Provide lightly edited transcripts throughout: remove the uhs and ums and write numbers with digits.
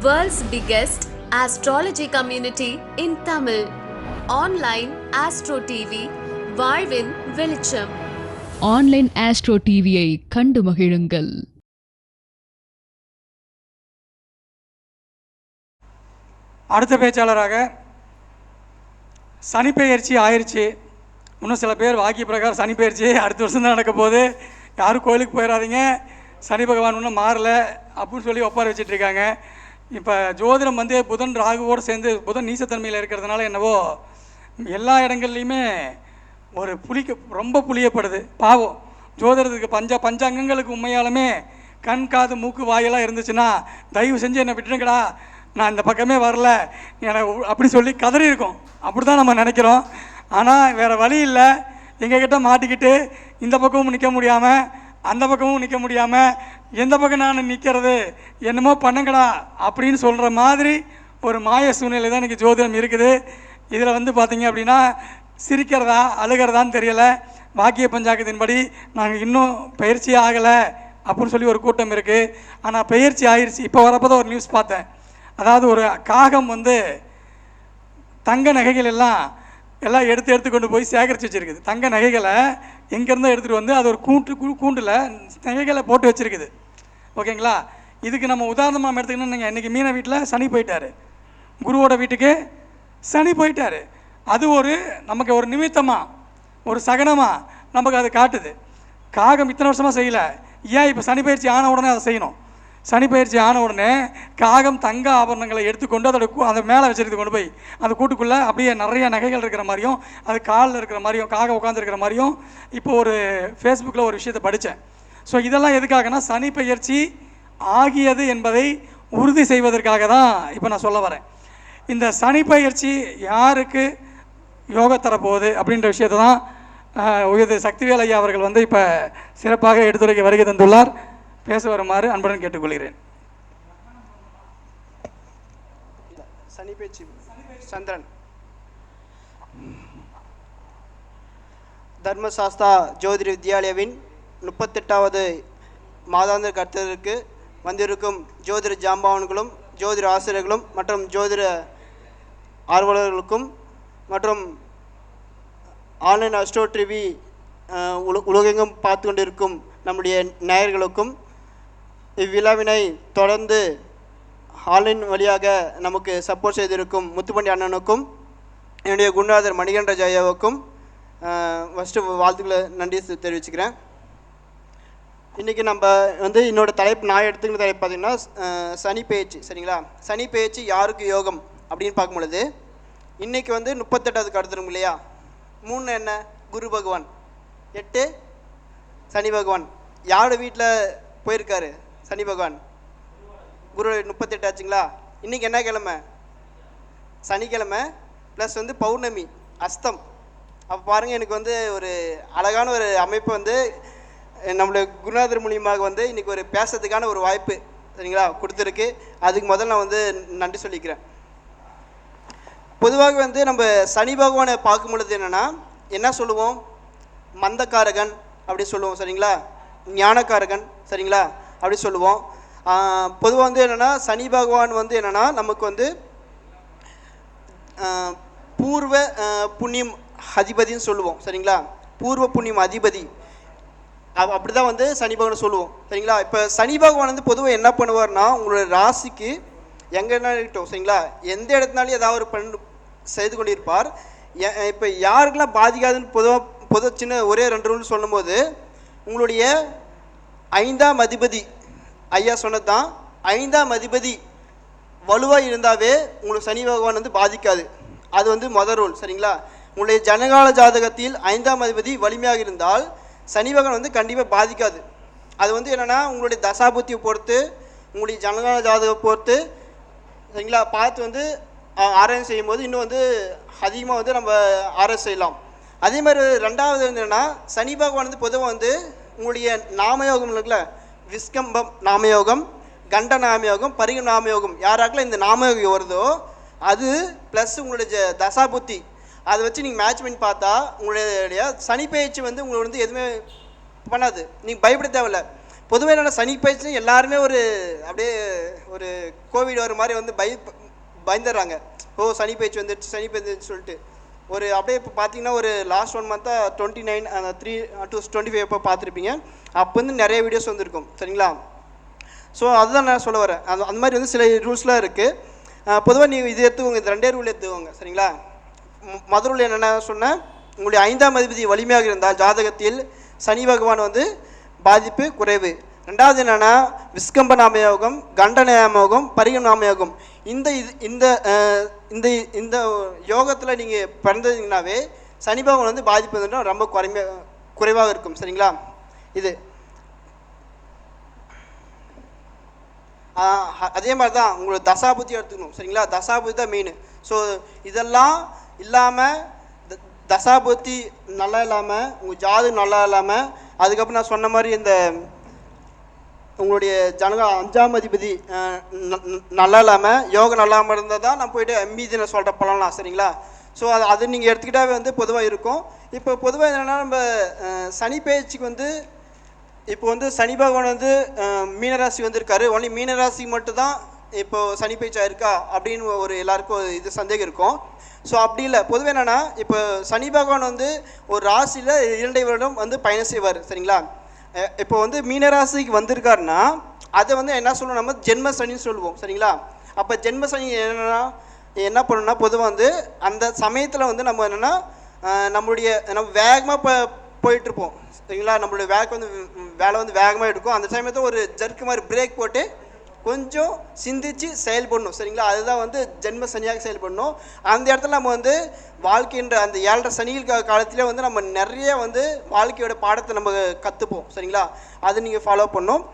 World's biggest astrology community in Tamil. Online Astro TV, வாழ்வின் வெளிச்சம். Online astro டிவியை கண்டு மகிழுங்கள். அடுத்த பேச்சாளராக சனிப்பெயர்ச்சி ஆயிடுச்சு. இன்னும் சில பேர் வாக்கிய பிரகாரம் சனிப்பெயர்ச்சி அடுத்த வருஷம் தான் நடக்க போகுது, யாரும் கோயிலுக்கு போயிடாதீங்க, சனி பகவான் இன்னும் மாறலை அப்படின்னு சொல்லி ஒப்பார வச்சிட்ருக்காங்க. இப்போ ஜோதிடம் புதன் ராகுவோடு சேர்ந்து புதன் நீசத்தன்மையில் இருக்கிறதுனால என்னவோ எல்லா இடங்கள்லையுமே ஒரு ரொம்ப புளியப்படுது. பாவம் ஜோதிடத்துக்கு பஞ்சாங்கங்களுக்கு உண்மையாலுமே கண் காது மூக்கு வாயெல்லாம் இருந்துச்சுன்னா தயவு செஞ்சு என்னை விட்டுருங்கடா, நான் இந்த பக்கமே வரல எனக்கு அப்படி சொல்லி கதறி இருக்கோம். அப்படி தான் நம்ம நினைக்கிறோம். ஆனால் வேறு வழி இல்லை, எங்ககிட்ட மாட்டிக்கிட்டு இந்த பக்கமும் நிற்க முடியாமல் அந்த பக்கமும் நிற்க முடியாமல் எந்த பக்கம் நான் நிற்கிறது, என்னமோ பண்ணுங்கடா அப்படின்னு சொல்கிற மாதிரி ஒரு மாய சூழ்நிலை தான் இன்றைக்கி ஜோதிடம் இருக்குது. இதில் பார்த்திங்க அப்படின்னா சிரிக்கிறதா அழுகிறதான்னு தெரியலை. வாக்கிய பஞ்சாங்கத்தின்படி நாங்கள் இன்னும் பயிற்சி ஆகலை அப்படின்னு சொல்லி ஒரு கூட்டம் இருக்குது. ஆனால் பயிற்சி ஆயிடுச்சு. இப்போ வரப்போ தான் ஒரு நியூஸ் பார்த்தேன். அதாவது ஒரு காகம் தங்க நகைகள் எல்லாம் எடுத்து கொண்டு போய் சேகரித்து வச்சுருக்குது. தங்க நகைகளை எங்கேருந்தோ எடுத்துகிட்டு அது ஒரு கூண்டில் நகைகளை போட்டு வச்சுருக்குது. ஓகேங்களா? இதுக்கு நம்ம உதாரணமாக நம்ம எடுத்துக்கணும்னு இன்றைக்கி மீன வீட்டில் சனி போயிட்டார், குருவோட வீட்டுக்கு சனி போயிட்டார். அது நமக்கு ஒரு நிமித்தமாக ஒரு சகனமாக நமக்கு அது காட்டுது. காகம் இத்தனை வருஷமாக செய்யலை, ஏன் இப்போ சனி பயிற்சி ஆன உடனே அதை செய்யணும்? சனி பயிற்சி ஆன உடனே காகம் தங்க ஆபரணங்களை எடுத்துக்கொண்டு அதை மேலே வச்சுருக்கு கொண்டு போய் அந்த கூட்டுக்குள்ளே அப்படியே நிறைய நகைகள் இருக்கிற மாதிரியும் அது காலில் இருக்கிற மாதிரியும் காகம் உட்காந்துருக்கிற மாதிரியும் இப்போ ஒரு ஃபேஸ்புக்கில் ஒரு விஷயத்தை படித்தேன். ஸோ இதெல்லாம் எதுக்காகனா சனி பயிற்சி ஆகியது என்பதை உறுதி செய்வதற்காக தான் இப்போ நான் சொல்ல வரேன். இந்த சனி பயிற்சி யாருக்கு யோக தரப்போகுது அப்படின்ற விஷயத்தை தான் உயர் சக்திவேல் ஐயா அவர்கள் இப்போ சிறப்பாக எடுத்துரைக்க வருகை தந்துள்ளார். பேச வருமாறு அன்புடன் கேட்டுக்கொள்கிறேன். சனி பயிற்சி சந்திரன் தர்மசாஸ்தா ஜோதிட வித்யாலயாவின் 38வது மாதாந்திர கருத்தருக்கு வந்திருக்கும் ஜோதிட ஜாம்பவான்களும் ஜோதிட ஆசிரியர்களும் மற்றும் ஜோதிட ஆர்வலர்களுக்கும் மற்றும் ஆன்லைன் அஸ்ட்ரோ டிவி உலகெங்கும் பார்த்து கொண்டிருக்கும் நம்முடைய நேயர்களுக்கும் இவ்விழாவினை தொடர்ந்து ஆன்லைன் வழியாக நமக்கு சப்போர்ட் செய்திருக்கும் முத்துப்பண்டி அண்ணனுக்கும் என்னுடைய குருநாதர் மணிகண்ட ஐயாவுக்கும் ஃபஸ்ட்டு வாழ்த்துக்களை நன்றி தெரிவிச்சுக்கிறேன். இன்றைக்கி நம்ம என்னோடய தலைப்பு நான் எடுத்துக்கிற தலைப்பு பார்த்திங்கன்னா சனி பயிற்சி. சரிங்களா? சனி பயிற்சி யாருக்கு யோகம் அப்படின்னு பார்க்கும் பொழுது இன்றைக்கி 38வது கடத்துறோம் இல்லையா? 3 என்ன? குரு பகவான், 8 சனி பகவான். யாரோட வீட்டில் போயிருக்காரு சனி பகவான்? குரு 38 ஆச்சுங்களா? இன்றைக்கி என்ன கிழமை? சனிக்கிழமை ப்ளஸ் பௌர்ணமி அஸ்தம். அப்போ பாருங்கள், எனக்கு ஒரு அழகான ஒரு அமைப்பு நம்மளுடைய குருநாதர் மூலியமாக இன்றைக்கி ஒரு பேசுறதுக்கான ஒரு வாய்ப்பு சரிங்களா கொடுத்துருக்கு. அதுக்கு முதல்ல நான் நன்றி சொல்லிக்கிறேன். பொதுவாக நம்ம சனி பகவானை பார்க்கும் பொழுது என்னென்னா என்ன சொல்லுவோம்? மந்தக்காரகன் அப்படி சொல்லுவோம் சரிங்களா? ஞானக்காரகன் சரிங்களா அப்படி சொல்லுவோம். பொதுவாக என்னென்னா சனி பகவான் என்னென்னா நமக்கு பூர்வ புண்ணியம் அதிபதினு சொல்லுவோம் சரிங்களா? பூர்வ புண்ணியம் அதிபதி அப்படி தான் சனி பகவான் சொல்லுவோம் சரிங்களா? இப்போ சனி பகவான் பொதுவாக என்ன பண்ணுவார்னா உங்களோட ராசிக்கு எங்கன்னா இருக்கட்டும் சரிங்களா, எந்த இடத்துனாலும் ஏதாவது ஒரு செய்து கொண்டிருப்பார். இப்போ யாருக்கெல்லாம் பாதிக்காதுன்னு பொதுவாக சின்ன ஒரே 2 ரூல் சொல்லும்போது உங்களுடைய 5ஆம் அதிபதி ஐயா சொன்னது தான், 5ஆம் அதிபதி வலுவாக இருந்தாவே உங்களுக்கு சனி பகவான் பாதிக்காது. அது முதல் ரூல் சரிங்களா? உங்களுடைய ஜனகால ஜாதகத்தில் 5ஆம் அதிபதி வலிமையாக இருந்தால் சனி பகவான் கண்டிப்பாக பாதிக்காது. அது என்னென்னா உங்களுடைய தசாபுத்தியை பொறுத்து உங்களுடைய ஜனகால ஜாதகம் பொறுத்து சரிங்களா பார்த்து ஆராய்ச்சி செய்யும்போது இன்னும் அதிகமாக நம்ம ஆராய்ச்சி செய்யலாம். அதே மாதிரி 2வது என்னென்னா சனி பகவான் பொதுவாக உங்களுடைய நாமயோகம் இருக்குல்ல, விஸ்கம்பம் நாமயோகம், கண்ட நாமயோகம், பரிகம் நாமயோகம், யாராக்கெல்லாம் இந்த நாமயோகம் வருதோ அது ப்ளஸ் உங்களுடைய தசாபுத்தி அதை வச்சு நீங்கள் மேட்ச் பண்ணி பார்த்தா உங்களுடைய சனி பயிற்சி உங்களை எதுவுமே பண்ணாது. நீங்கள் பயப்பட தேவையில்லை. பொதுவாக என்னென்னா சனி பயிற்சி எல்லாருமே ஒரு அப்படியே ஒரு கோவிட் வர மாதிரி வந்து பயந்துடுறாங்க. ஓ சனி பயிற்சி வந்துடுச்சு சனி பயிற்சின்னு சொல்லிட்டு ஒரு அப்படியே இப்போ பார்த்தீங்கன்னா ஒரு லாஸ்ட் 1 மந்த்தாக 29 அந்த 3 to 25 இப்போ பார்த்துருப்பீங்க. அப்போ வந்து நிறைய வீடியோஸ் வந்துருக்கும் சரிங்களா. ஸோ அதுதான் நான் சொல்ல வரேன். அந்த மாதிரி வந்து சில ரூல்ஸ்லாம் இருக்குது. பொதுவாக நீங்கள் இது எடுத்துக்கோங்க, இந்த 2 ரூல் எடுத்துக்கோங்க சரிங்களா. முதல் ரூல் என்னென்ன சொன்னேன், உங்களுடைய 5ஆம் அதிபதி வலிமையாக இருந்தால் ஜாதகத்தில் சனி பகவான் வந்து பாதிப்பு குறைவு. ரெண்டாவது என்னென்னா விஸ்கம்ப நாமயோகம், கண்ட நாமயோகம், பரிகம் நாமயோகம். இந்த இந்த இந்த இந்த யோகத்தில் நீங்கள் பிறந்ததுங்கனாவே சனி பகவான் வந்து பாதிப்பு வந்து ரொம்ப குறைவாக இருக்கும் சரிங்களா. இது அதே மாதிரி தான் உங்களுக்கு தசாபுத்தி எடுத்துக்கணும் சரிங்களா. தசாபுத்தி தான் மெயின். ஸோ இதெல்லாம் இல்லாமல் தசாபுத்தி நல்லா இல்லாமல் உங்கள் ஜாதகம் நல்லா இல்லாமல் அதுக்கப்புறம் நான் சொன்ன மாதிரி இந்த உங்களுடைய ஜனக 5ஆம் அதிபதி நல்லா இல்லாமல் யோகம் நல்லா இருந்தால் தான் நான் போய்ட்டு மீதினை சொல்கிற பலன்லாம் சரிங்களா. ஸோ அது நீங்கள் எடுத்துக்கிட்டாவே வந்து பொதுவாக இருக்கும். இப்போ பொதுவாக என்னென்னா நம்ம சனி பயிற்சிக்கு வந்து இப்போ வந்து சனி பகவான் வந்து மீனராசி வந்திருக்காரு. ஒன்லி மீனராசிக்கு மட்டும்தான் இப்போது சனி பயிற்சி ஆயிருக்கா அப்படின்னு ஒரு எல்லாருக்கும் இது சந்தேகம் இருக்கும். ஸோ அப்படி இல்லை. பொதுவாக என்னென்னா இப்போ சனி பகவான் வந்து ஒரு ராசியில் 2 வருடம் வந்து பயணம் செய்வார் சரிங்களா. இப்போ வந்து மீனராசிக்கு வந்திருக்காருன்னா அதை வந்து என்ன சொல்லுவோம், நம்ம ஜென்ம சனின்னு சொல்லுவோம் சரிங்களா. அப்போ ஜென்ம சனி என்னென்னா என்ன பண்ணணும்னா பொதுவாக வந்து அந்த சமயத்தில் வந்து நம்ம என்னென்னா நம்ம வேகமாக போயிட்டுருப்போம் சரிங்களா. நம்மளுடைய வேலை வந்து வேகமாக எடுக்கும். அந்த சமயத்தில் ஒரு ஜர்க்கு மாதிரி பிரேக் போட்டு கொஞ்சம் சிந்திச்சு செயல்படணும் சரிங்களா. அதுதான் வந்து ஜென்ம சனியாக செயல்படணும். அந்த இடத்துல நம்ம வந்து வாழ்க்கைன்ற அந்த 7.5 சனிகள் காலத்திலே வந்து நம்ம நிறைய வந்து வாழ்க்கையோட பாடத்தை நம்ம கற்றுப்போம் சரிங்களா. அது நீங்கள் ஃபாலோ பண்ணணும்.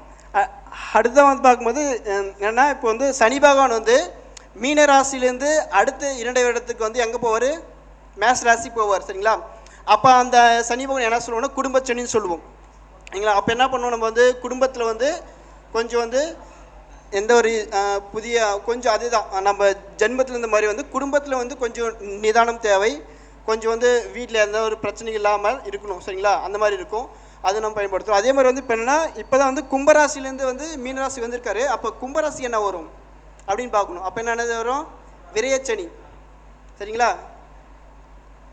அடுத்த வந்து பார்க்கும்போது என்னென்னா இப்போ வந்து சனி பகவான் வந்து மீன ராசிலேருந்து அடுத்த 2 இடத்துக்கு வந்து எங்கே போவார், மேஷ ராசி போவார் சரிங்களா. அப்போ அந்த சனி பகவான் என்ன சொல்லுவோம்னா குடும்ப சனின்னு சொல்லுவோம் சரிங்களா. அப்போ என்ன பண்ணுவோம், நம்ம வந்து குடும்பத்தில் வந்து கொஞ்சம் வந்து எந்த ஒரு புதிய கொஞ்சம் அதுதான் நம்ம ஜென்மத்தில் இந்த மாதிரி வந்து குடும்பத்தில் வந்து கொஞ்சம் நிதானம் தேவை. கொஞ்சம் வந்து வீட்டில் எந்த ஒரு பிரச்சனையும் இல்லாமல் இருக்கணும் சரிங்களா. அந்த மாதிரி இருக்கும், அது நம்ம பயன்படுத்துகிறோம். அதே மாதிரி வந்து இப்போ என்னன்னா இப்போ தான் வந்து கும்பராசிலேருந்து வந்து மீனராசி வந்திருக்காரு. அப்போ கும்பராசி என்ன வரும் அப்படின்னு பார்க்கணும். அப்போ என்னென்னது வரும், விரயச்சனி சரிங்களா.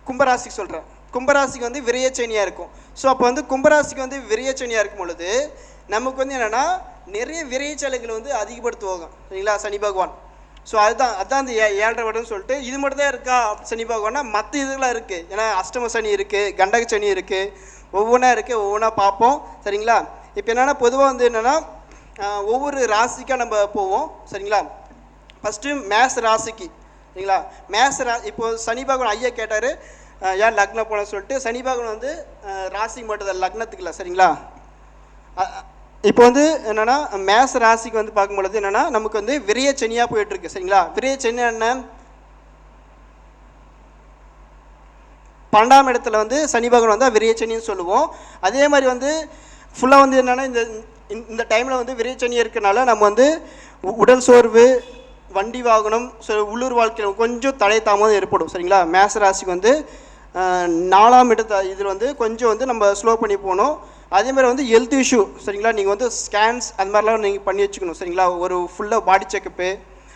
கும்பராசிக்கு சொல்கிறேன், கும்பராசிக்கு வந்து விரயச்சனியாக இருக்கும். ஸோ அப்போ வந்து கும்பராசிக்கு வந்து விரயச்சனியாக இருக்கும் பொழுது நமக்கு வந்து என்னென்னா நிறைய விரைச்சலைகள் வந்து அதிகப்படுத்துவாங்க சரிங்களா சனி பகவான். ஸோ அதுதான் அந்த 7.5 வருடம்னு சொல்லிட்டு இது மட்டும் தான் இருக்கா சனி பகவான்னா, மற்ற இதெல்லாம் இருக்குது. ஏன்னா அஷ்டம சனி இருக்குது, கண்டக சனி இருக்குது, ஒவ்வொன்றா இருக்குது, ஒவ்வொன்றா பார்ப்போம் சரிங்களா. இப்போ என்னென்னா பொதுவாக வந்து என்னென்னா ஒவ்வொரு ராசிக்காக நம்ம போவோம் சரிங்களா. ஃபஸ்ட்டு மேஷ ராசிக்கு சரிங்களா. இப்போது சனி பகவான் ஐயா கேட்டார் ஏன் லக்னம் போன சொல்லிட்டு. சனி பகவான் வந்து ராசிக்கு மட்டும் தான், லக்னத்துக்கு இல்லை சரிங்களா. இப்போ வந்து என்னென்னா மேஷ ராசிக்கு வந்து பார்க்கும்பொழுது என்னென்னா நமக்கு வந்து விரைய சனியாக போயிட்டுருக்கு சரிங்களா. விரைய சனி என்ன, 12ஆம் இடத்துல வந்து சனி பகவான் வந்து விரைய சனின்னு சொல்லுவோம். அதே மாதிரி வந்து ஃபுல்லாக வந்து என்னென்னா இந்த டைமில் வந்து விரைய சனி இருக்கனால நம்ம வந்து உடல் சோர்வு, வண்டி வாகனம், உள்ளூர் வாழ்க்கையில் கொஞ்சம் தடை தாமதம் ஏற்படும் சரிங்களா. மேஷ ராசிக்கு வந்து 4ஆம் இடத்த இதில் வந்து கொஞ்சம் வந்து நம்ம ஸ்லோ பண்ணி போகணும். அதே மாதிரி வந்து ஹெல்த் இஷ்யூ சரிங்களா. நீங்கள் வந்து ஸ்கேன்ஸ் அந்த மாதிரிலாம் நீங்கள் பண்ணி வச்சுக்கணும் சரிங்களா. ஒரு ஃபுல்லாக பாடி செக்கப்பு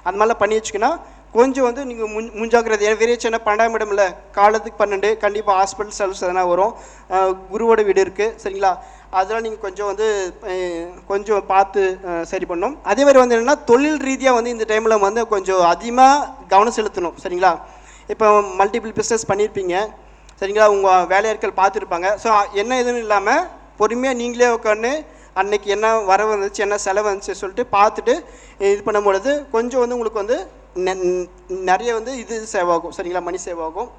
அந்த மாதிரிலாம் பண்ணி வச்சுக்கினா கொஞ்சம் வந்து நீங்கள் முன்ஜாக்கிரதை. ஏன்னா விரைச்சனா 12ஆம் இடம் இல்லை, காலத்துக்கு 12 கண்டிப்பாக ஹாஸ்பிட்டல் செல்ஸ் எதனா வரும். குருவோட வீடு இருக்குது சரிங்களா. அதெல்லாம் நீங்கள் கொஞ்சம் வந்து கொஞ்சம் பார்த்து சரி பண்ணணும். அதே மாதிரி வந்து என்னென்னா தொழில் ரீதியாக வந்து இந்த டைமில் வந்து கொஞ்சம் அதிகமாக கவனம் செலுத்தணும் சரிங்களா. இப்போ மல்டிபிள் பிஸ்னஸ் பண்ணியிருப்பீங்க சரிங்களா, உங்கள் வேலையாட்கள் பார்த்துருப்பாங்க. ஸோ என்ன எதுவும் இல்லாமல் பொறுமையாக நீங்களே உட்காந்து அன்னைக்கு என்ன வரவு வந்துச்சு என்ன செலவு வந்துச்சு சொல்லிட்டு பார்த்துட்டு இது பண்ணும்பொழுது கொஞ்சம் வந்து உங்களுக்கு வந்து நிறைய வந்து இது சேவ் ஆகும் சரிங்களா, மணி சேவ் ஆகும்.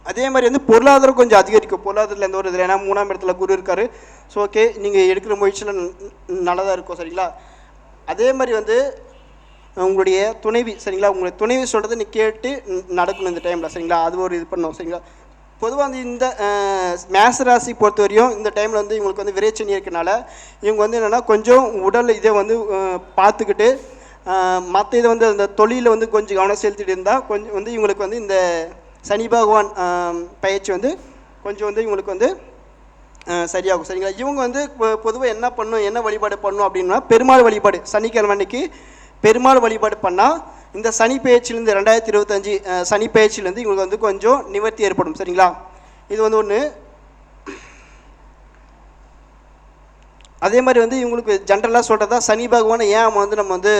அதே மாதிரி வந்து பொருளாதாரம் கொஞ்சம் அதிகரிக்கும். பொருளாதாரத்தில் எந்த ஒரு இதில் ஏன்னா 3ஆம் இடத்துல குரு இருக்கார். ஸோ ஓகே, நீங்கள் எடுக்கிற முயற்சியில் நல்லதாக இருக்கும் சரிங்களா. அதே மாதிரி வந்து உங்களுடைய துணைவி சரிங்களா, உங்களுடைய துணைவி சொல்கிறது நீ கேட்டு நடக்கணும் இந்த டைமில் சரிங்களா. அது ஒரு இது பண்ணணும் சரிங்களா. பொதுவாக வந்து இந்த மேஷ ராசி பொறுத்த வரையும் இந்த டைமில் வந்து இவங்களுக்கு வந்து விரைச்சனி இருக்கனால இவங்க வந்து என்னென்னா கொஞ்சம் உடல் இதை வந்து பார்த்துக்கிட்டு மற்ற இதை வந்து அந்த தொழிலில் வந்து கொஞ்சம் கவனம் செலுத்திட்டு இருந்தால் கொஞ்சம் வந்து இவங்களுக்கு வந்து இந்த சனி பகவான் பயிற்சி வந்து கொஞ்சம் வந்து இவங்களுக்கு வந்து சரியாகும். சரிங்களா? இவங்க வந்து பொதுவாக என்ன பண்ணும், என்ன வழிபாடு பண்ணும் அப்படின்னா பெருமாள் வழிபாடு. சனிக்கிழமை அன்னைக்கு பெருமாள் வழிபாடு பண்ணால் இந்த சனி பெயர்ச்சிலேருந்து 2025 சனி பெயர்ச்சிலேருந்து இவங்களுக்கு வந்து கொஞ்சம் நிவர்த்தி ஏற்படும். சரிங்களா? இது வந்து ஒன்று. அதே மாதிரி வந்து இவங்களுக்கு ஜென்ரலாக சொல்கிறதா சனி பகவானை ஏன் வந்து நம்ம வந்து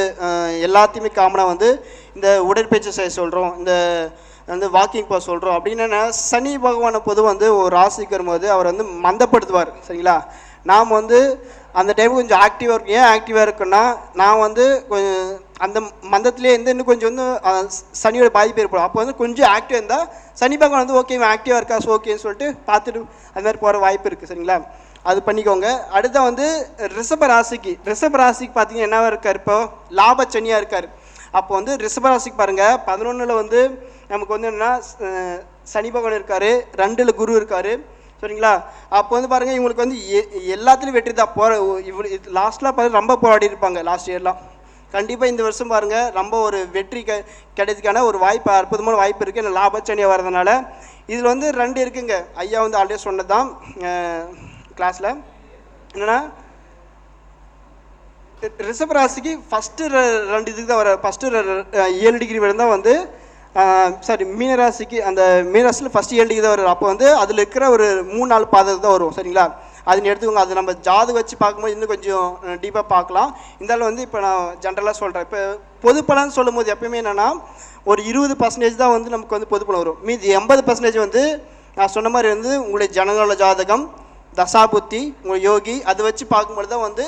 எல்லாத்தையுமே காமனாக வந்து இந்த உடற்பயிற்சி செய்ய சொல்கிறோம், இந்த வந்து வாக்கிங் போக சொல்கிறோம் அப்படின்னா, சனி பகவானை பொதுவாக வந்து ஒரு ராசிக்கு வரும்போது அவர் வந்து மந்தப்படுத்துவார். சரிங்களா? நாம் வந்து அந்த டைம் கொஞ்சம் ஆக்டிவாக இருக்கும். ஏன் ஆக்டிவாக இருக்குன்னா, நான் வந்து கொஞ்சம் அந்த மந்தத்துலேயே இருந்து இன்னும் கொஞ்சம் வந்து சனியோட பாதிப்பு ஏற்படும். அப்போ வந்து கொஞ்சம் ஆக்டிவாக இருந்தால் சனி பகவான் வந்து ஓகே ஆக்டிவாக இருக்கா ஸோ ஓகேன்னு சொல்லிட்டு பார்த்துட்டு அது மாதிரி போகிற வாய்ப்பு இருக்குது. சரிங்களா? அது பண்ணிக்கோங்க. அடுத்த வந்து ரிஷப ராசிக்கு பார்த்தீங்கன்னா என்னவா இருக்கார், இப்போ லாபச்சனியாக இருக்கார். அப்போ வந்து ரிஷப ராசிக்கு பாருங்கள் 11ல் வந்து நமக்கு வந்து என்னென்னா சனி பகவான் இருக்கார், 2ல் குரு இருக்கார். சரிங்களா? அப்போ வந்து பாருங்கள் இவங்களுக்கு வந்து எல்லாத்துலேயும் வெற்றி தான். இவ்வளோ லாஸ்ட்லாம் பாருங்கள் ரொம்ப போராடி இருப்பாங்க லாஸ்ட் இயர்லாம். கண்டிப்பாக இந்த வருஷம் பாருங்கள் ரொம்ப ஒரு வெற்றி கிடைக்கிறதுக்கான ஒரு வாய்ப்பு, அற்புதமான வாய்ப்பு இருக்குது. இந்த லாபச்சனியாக வர்றதுனால இதில் வந்து 2 இருக்குங்க. ஐயா வந்து ஆல்ரெடி சொன்னது தான் கிளாஸில். என்னென்னா ரிஷப ராசிக்கு ஃபஸ்ட்டு 2 இதுக்கு தான் வர, ஃபஸ்ட்டு 7 டிகிரி வரை தான் வந்து மீனராசிக்கு அந்த மீனராசியில் ஃபஸ்ட்டு 7 டிகிரி தான் வரும். அப்போ வந்து அதில் இருக்கிற ஒரு 3-4 பாதத்தை தான் வரும். சரிங்களா? அதுன்னு எடுத்துக்கோங்க. அது நம்ம ஜாதகம் வச்சு பார்க்கும்போது இன்னும் கொஞ்சம் டீப்பாக பார்க்கலாம். இருந்தாலும் வந்து இப்போ நான் ஜென்ரலாக சொல்கிறேன். இப்போ பொது பலன்னு சொல்லும் போது எப்பயுமே என்னென்னா ஒரு 20% தான் வந்து நமக்கு வந்து பொது பலன் வரும். மீதி 80% வந்து நான் சொன்ன மாதிரி வந்து உங்களுடைய ஜனநல ஜாதகம், தசாபுத்தி, உங்கள் யோகி, அதை வச்சு பார்க்கும்போது தான் வந்து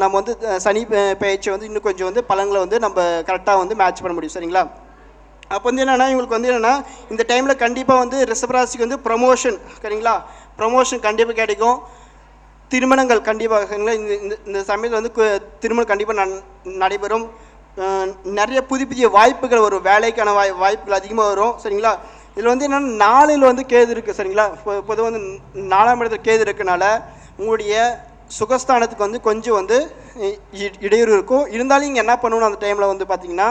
நம்ம வந்து சனி பயிற்சி வந்து இன்னும் கொஞ்சம் வந்து பலன்களை வந்து நம்ம கரெக்டாக வந்து மேட்ச் பண்ண முடியும். சரிங்களா? அப்போ வந்து என்னென்னா இவங்களுக்கு வந்து என்னென்னா இந்த டைமில் கண்டிப்பாக வந்து ரிஷபராசிக்கு வந்து ப்ரமோஷன், சரிங்களா? ப்ரமோஷன் கண்டிப்பாக கிடைக்கும். திருமணங்கள் கண்டிப்பாக சரிங்களா? இந்த சமயத்தில் வந்து திருமணம் கண்டிப்பாக நடைபெறும். நிறைய புதிய வாய்ப்புகள் வரும், வேலைக்கான வாய்ப்புகள் அதிகமாக வரும். சரிங்களா? இதில் வந்து என்னென்னா 4ல் வந்து கேது இருக்குது. சரிங்களா? பொதுவாக வந்து 4ஆம் இடத்துல கேது இருக்கனால உங்களுடைய சுகஸ்தானத்துக்கு வந்து கொஞ்சம் வந்து இடையூறு இருக்கும். இருந்தாலும் நீங்கள் என்ன பண்ணணும் அந்த டைமில் வந்து பார்த்தீங்கன்னா,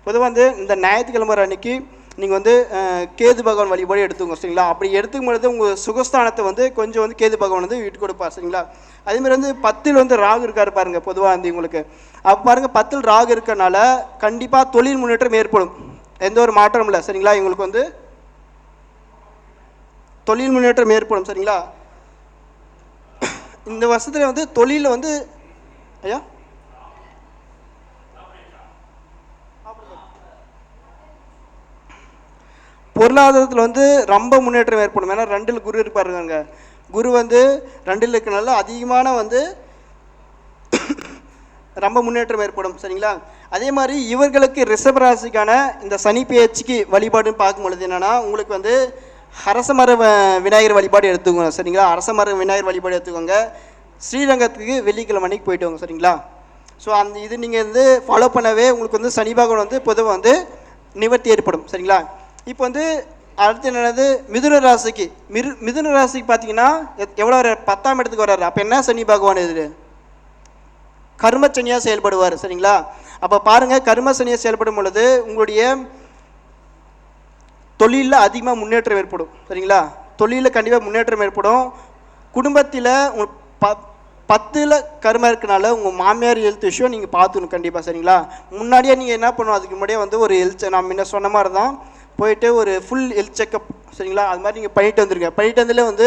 பொதுவாக வந்து இந்த ஞாயிற்றுக்கிழமை அன்னைக்கு நீங்கள் வந்து கேது பகவான் வழிபாடு எடுத்துக்கோங்க. சரிங்களா? அப்படி எடுத்துக்கும் பொழுது உங்கள் சுகஸ்தானத்தை வந்து கொஞ்சம் வந்து கேது பகவான் வந்து விட்டு கொடுப்பார். சரிங்களா? அதேமாதிரி வந்து 10ல் வந்து ராகு இருக்காரு பாருங்கள். பொதுவாக வந்து உங்களுக்கு அப்போ பாருங்கள் 10ல் ராகு இருக்கனால கண்டிப்பாக தொழில் முன்னேற்றம் ஏற்படும், எந்த ஒரு மாற்றமும் இல்லை. சரிங்களா? இவங்களுக்கு வந்து தொழில் முன்னேற்றம் ஏற்படும். சரிங்களா? இந்த வருஷத்தில் வந்து தொழிலில் வந்து ஐயா பொருளாதாரத்தில் வந்து ரொம்ப முன்னேற்றம் ஏற்படும். ஏன்னா 2ல் குரு இருப்பாருங்க. குரு வந்து 2ல் இருக்கனால அதிகமான வந்து ரொம்ப முன்னேற்றம் ஏற்படும். சரிங்களா? அதே மாதிரி இவர்களுக்கு ரிஷபராசிக்கான இந்த சனி பெயர்ச்சிக்கு வழிபாடுன்னு பார்க்கும் பொழுது என்னென்னா உங்களுக்கு வந்து அரசமர விநாயகர் வழிபாடு எடுத்துக்கோங்க. சரிங்களா? அரசமர விநாயகர் வழிபாடு எடுத்துக்கோங்க. ஸ்ரீரங்கத்துக்கு வெள்ளிக்கிழமை அன்னைக்கு போயிட்டு வாங்க. சரிங்களா? ஸோ அந்த இது நீங்கள் வந்து ஃபாலோ பண்ணவே உங்களுக்கு வந்து சனி பகவான் வந்து பொதுவாக வந்து நிவர்த்தி ஏற்படும். சரிங்களா? இப்போ வந்து அடுத்து என்னது மிதுன ராசிக்கு மிதுன ராசிக்கு பார்த்தீங்கன்னா எவ்வளோ வர 10ஆம் இடத்துக்கு வர்றாரு. அப்போ என்ன சனி பகவான் இது கர்மச்சனியாக செயல்படுவார். சரிங்களா? அப்போ பாருங்கள் கர்மச்சனியாக செயல்படும் பொழுது உங்களுடைய தொழிலில் அதிகமாக முன்னேற்றம் ஏற்படும். சரிங்களா? தொழிலில் கண்டிப்பாக முன்னேற்றம் ஏற்படும். குடும்பத்தில் 10ல் கர்மம் இருக்கனால உங்கள் மாமியார் ஹெல்த் இஷ்யூ நீங்கள் பார்த்துக்கணும் கண்டிப்பாக. சரிங்களா? முன்னாடியே நீங்கள் என்ன பண்ணணும், அதுக்கு முன்னாடியே வந்து ஒரு ஹெல்த் நான் முன்ன சொன்ன மாதிரி தான் போயிட்டு ஒரு ஃபுல் ஹெல்த் செக்கப். சரிங்களா? அது மாதிரி நீங்கள் பண்ணிட்டு வந்துருங்க. பண்ணிட்டு வந்தாலே வந்து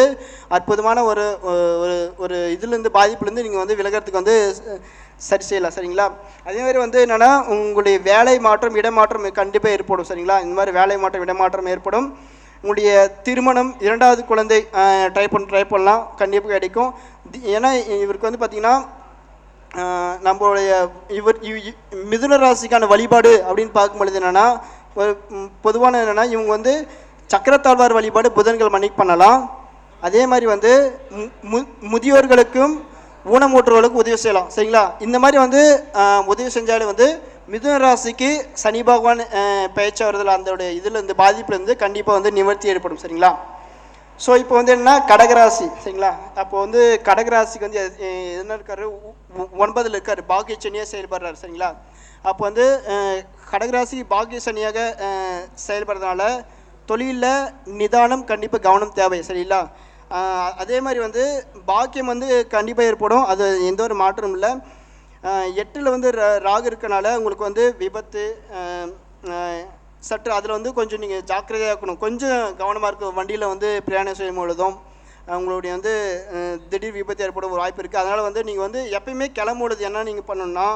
அற்புதமான ஒரு ஒரு இதுலேருந்து பாதிப்புலேருந்து நீங்கள் வந்து விலகிறதுக்கு வந்து சரி செய்யலாம். சரிங்களா? அதேமாதிரி வந்து என்னென்னா உங்களுடைய வேலை மாற்றம் இடமாற்றம் கண்டிப்பாக ஏற்படும். சரிங்களா? இந்த மாதிரி வேலை மாற்றம் இடமாற்றம் ஏற்படும். உங்களுடைய திருமணம் 2வது குழந்தை ட்ரை பண்ணலாம், கண்டிப்பாக கிடைக்கும். ஏன்னா இவருக்கு வந்து பார்த்திங்கன்னா நம்மளுடைய மிதுன ராசிக்கான வழிபாடு அப்படின்னு பார்க்கும்பொழுது என்னென்னா பொதுவான என்னென்னா இவங்க வந்து சக்கரத்தாழ்வார் வழிபாடு புதன்கிழமை அன்னைக்கு பண்ணலாம். அதே மாதிரி வந்து முதியோர்களுக்கும் ஊனமுற்றோர்களுக்கும் உதவி செய்யலாம். சரிங்களா? இந்த மாதிரி வந்து உதவி செஞ்சாலே வந்து மிதுன ராசிக்கு சனி பகவான் பயிற்சி வருதில் அந்த இதில் இந்த பாதிப்புலேருந்து கண்டிப்பாக வந்து நிவர்த்தி ஏற்படும். சரிங்களா? ஸோ இப்போ வந்து என்னென்னா கடகராசி. சரிங்களா? அப்போ வந்து கடகராசிக்கு வந்து என்ன இருக்கார், 9ல் இருக்கார், பாக்கிய சனியாக செயல்படுறாரு. சரிங்களா? அப்போ வந்து கடகராசி பாக்கிய சனியாக செயல்படுறதுனால தொழிலில் நிதானம் கண்டிப்பாக கவனம் தேவை. சரிங்களா? அதே மாதிரி வந்து பாக்கியம் வந்து கண்டிப்பாக ஏற்படும், அது எந்த ஒரு மாற்றமும் இல்லை. 8ல் வந்து ராகு இருக்கனால உங்களுக்கு வந்து விபத்து சற்று அதில் வந்து கொஞ்சம் நீங்கள் ஜாக்கிரதையாக இருக்கணும், கொஞ்சம் கவனமாக இருக்கும். வண்டியில் வந்து பிரயாணம் செய்யும் பொழுதும் உங்களுடைய வந்து திடீர் விபத்து ஏற்பட ஒரு வாய்ப்பு இருக்குது. அதனால் வந்து நீங்கள் வந்து எப்பயுமே கிளம்புறது என்ன நீங்கள் பண்ணணுன்னா,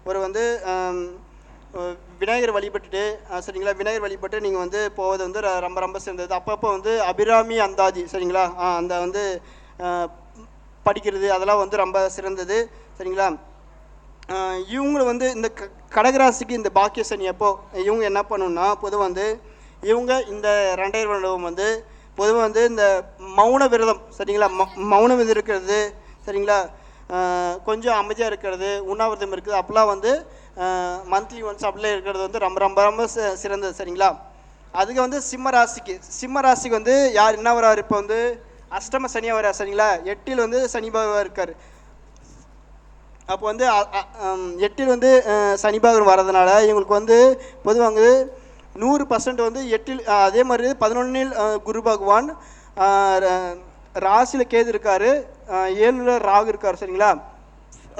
ஒரு வந்து விநாயகர் வழிபட்டுட்டு சரிங்களா, விநாயகர் வழிபட்டு நீங்கள் வந்து போவது வந்து ரொம்ப ரொம்ப சிறந்தது. அப்பப்போ வந்து அபிராமி அந்தாதி சரிங்களா, அந்த வந்து படிக்கிறது அதெல்லாம் வந்து ரொம்ப சிறந்தது சரிங்களா. இவங்க வந்து இந்த கடகராசிக்கு இந்த பாக்கிய சனி அப்போ இவங்க என்ன பண்ணணும்னா, பொதுவாக வந்து இவங்க இந்த 2000 வருடம் வந்து பொதுவாக வந்து இந்த மௌன விரதம் சரிங்களா, மௌன விரதம் இருக்கிறது சரிங்களா, கொஞ்சம் அமைதியாக இருக்கிறது, உண்ணாவிரதம் இருக்குது, அப்போலாம் வந்து மந்த்லி ஒன்ஸ் அப்படிலாம் இருக்கிறது வந்து ரொம்ப ரொம்ப ரொம்ப சிறந்தது சரிங்களா. அதுக்கு வந்து சிம்ம ராசிக்கு வந்து யார் என்ன வராரு, இப்போ வந்து அஷ்டம சனியாக வரார் சரிங்களா. 8ல் வந்து சனி பகவான் இருக்கார். அப்போ வந்து 8ல் வந்து சனி பகவான் வரதுனால இவங்களுக்கு வந்து பொதுவாக வந்து 100% வந்து 8ல், அதே மாதிரி 11ல் குரு பகவான், ராசியில் கேது இருக்கார், 7ல் ராகு இருக்கார் சரிங்களா.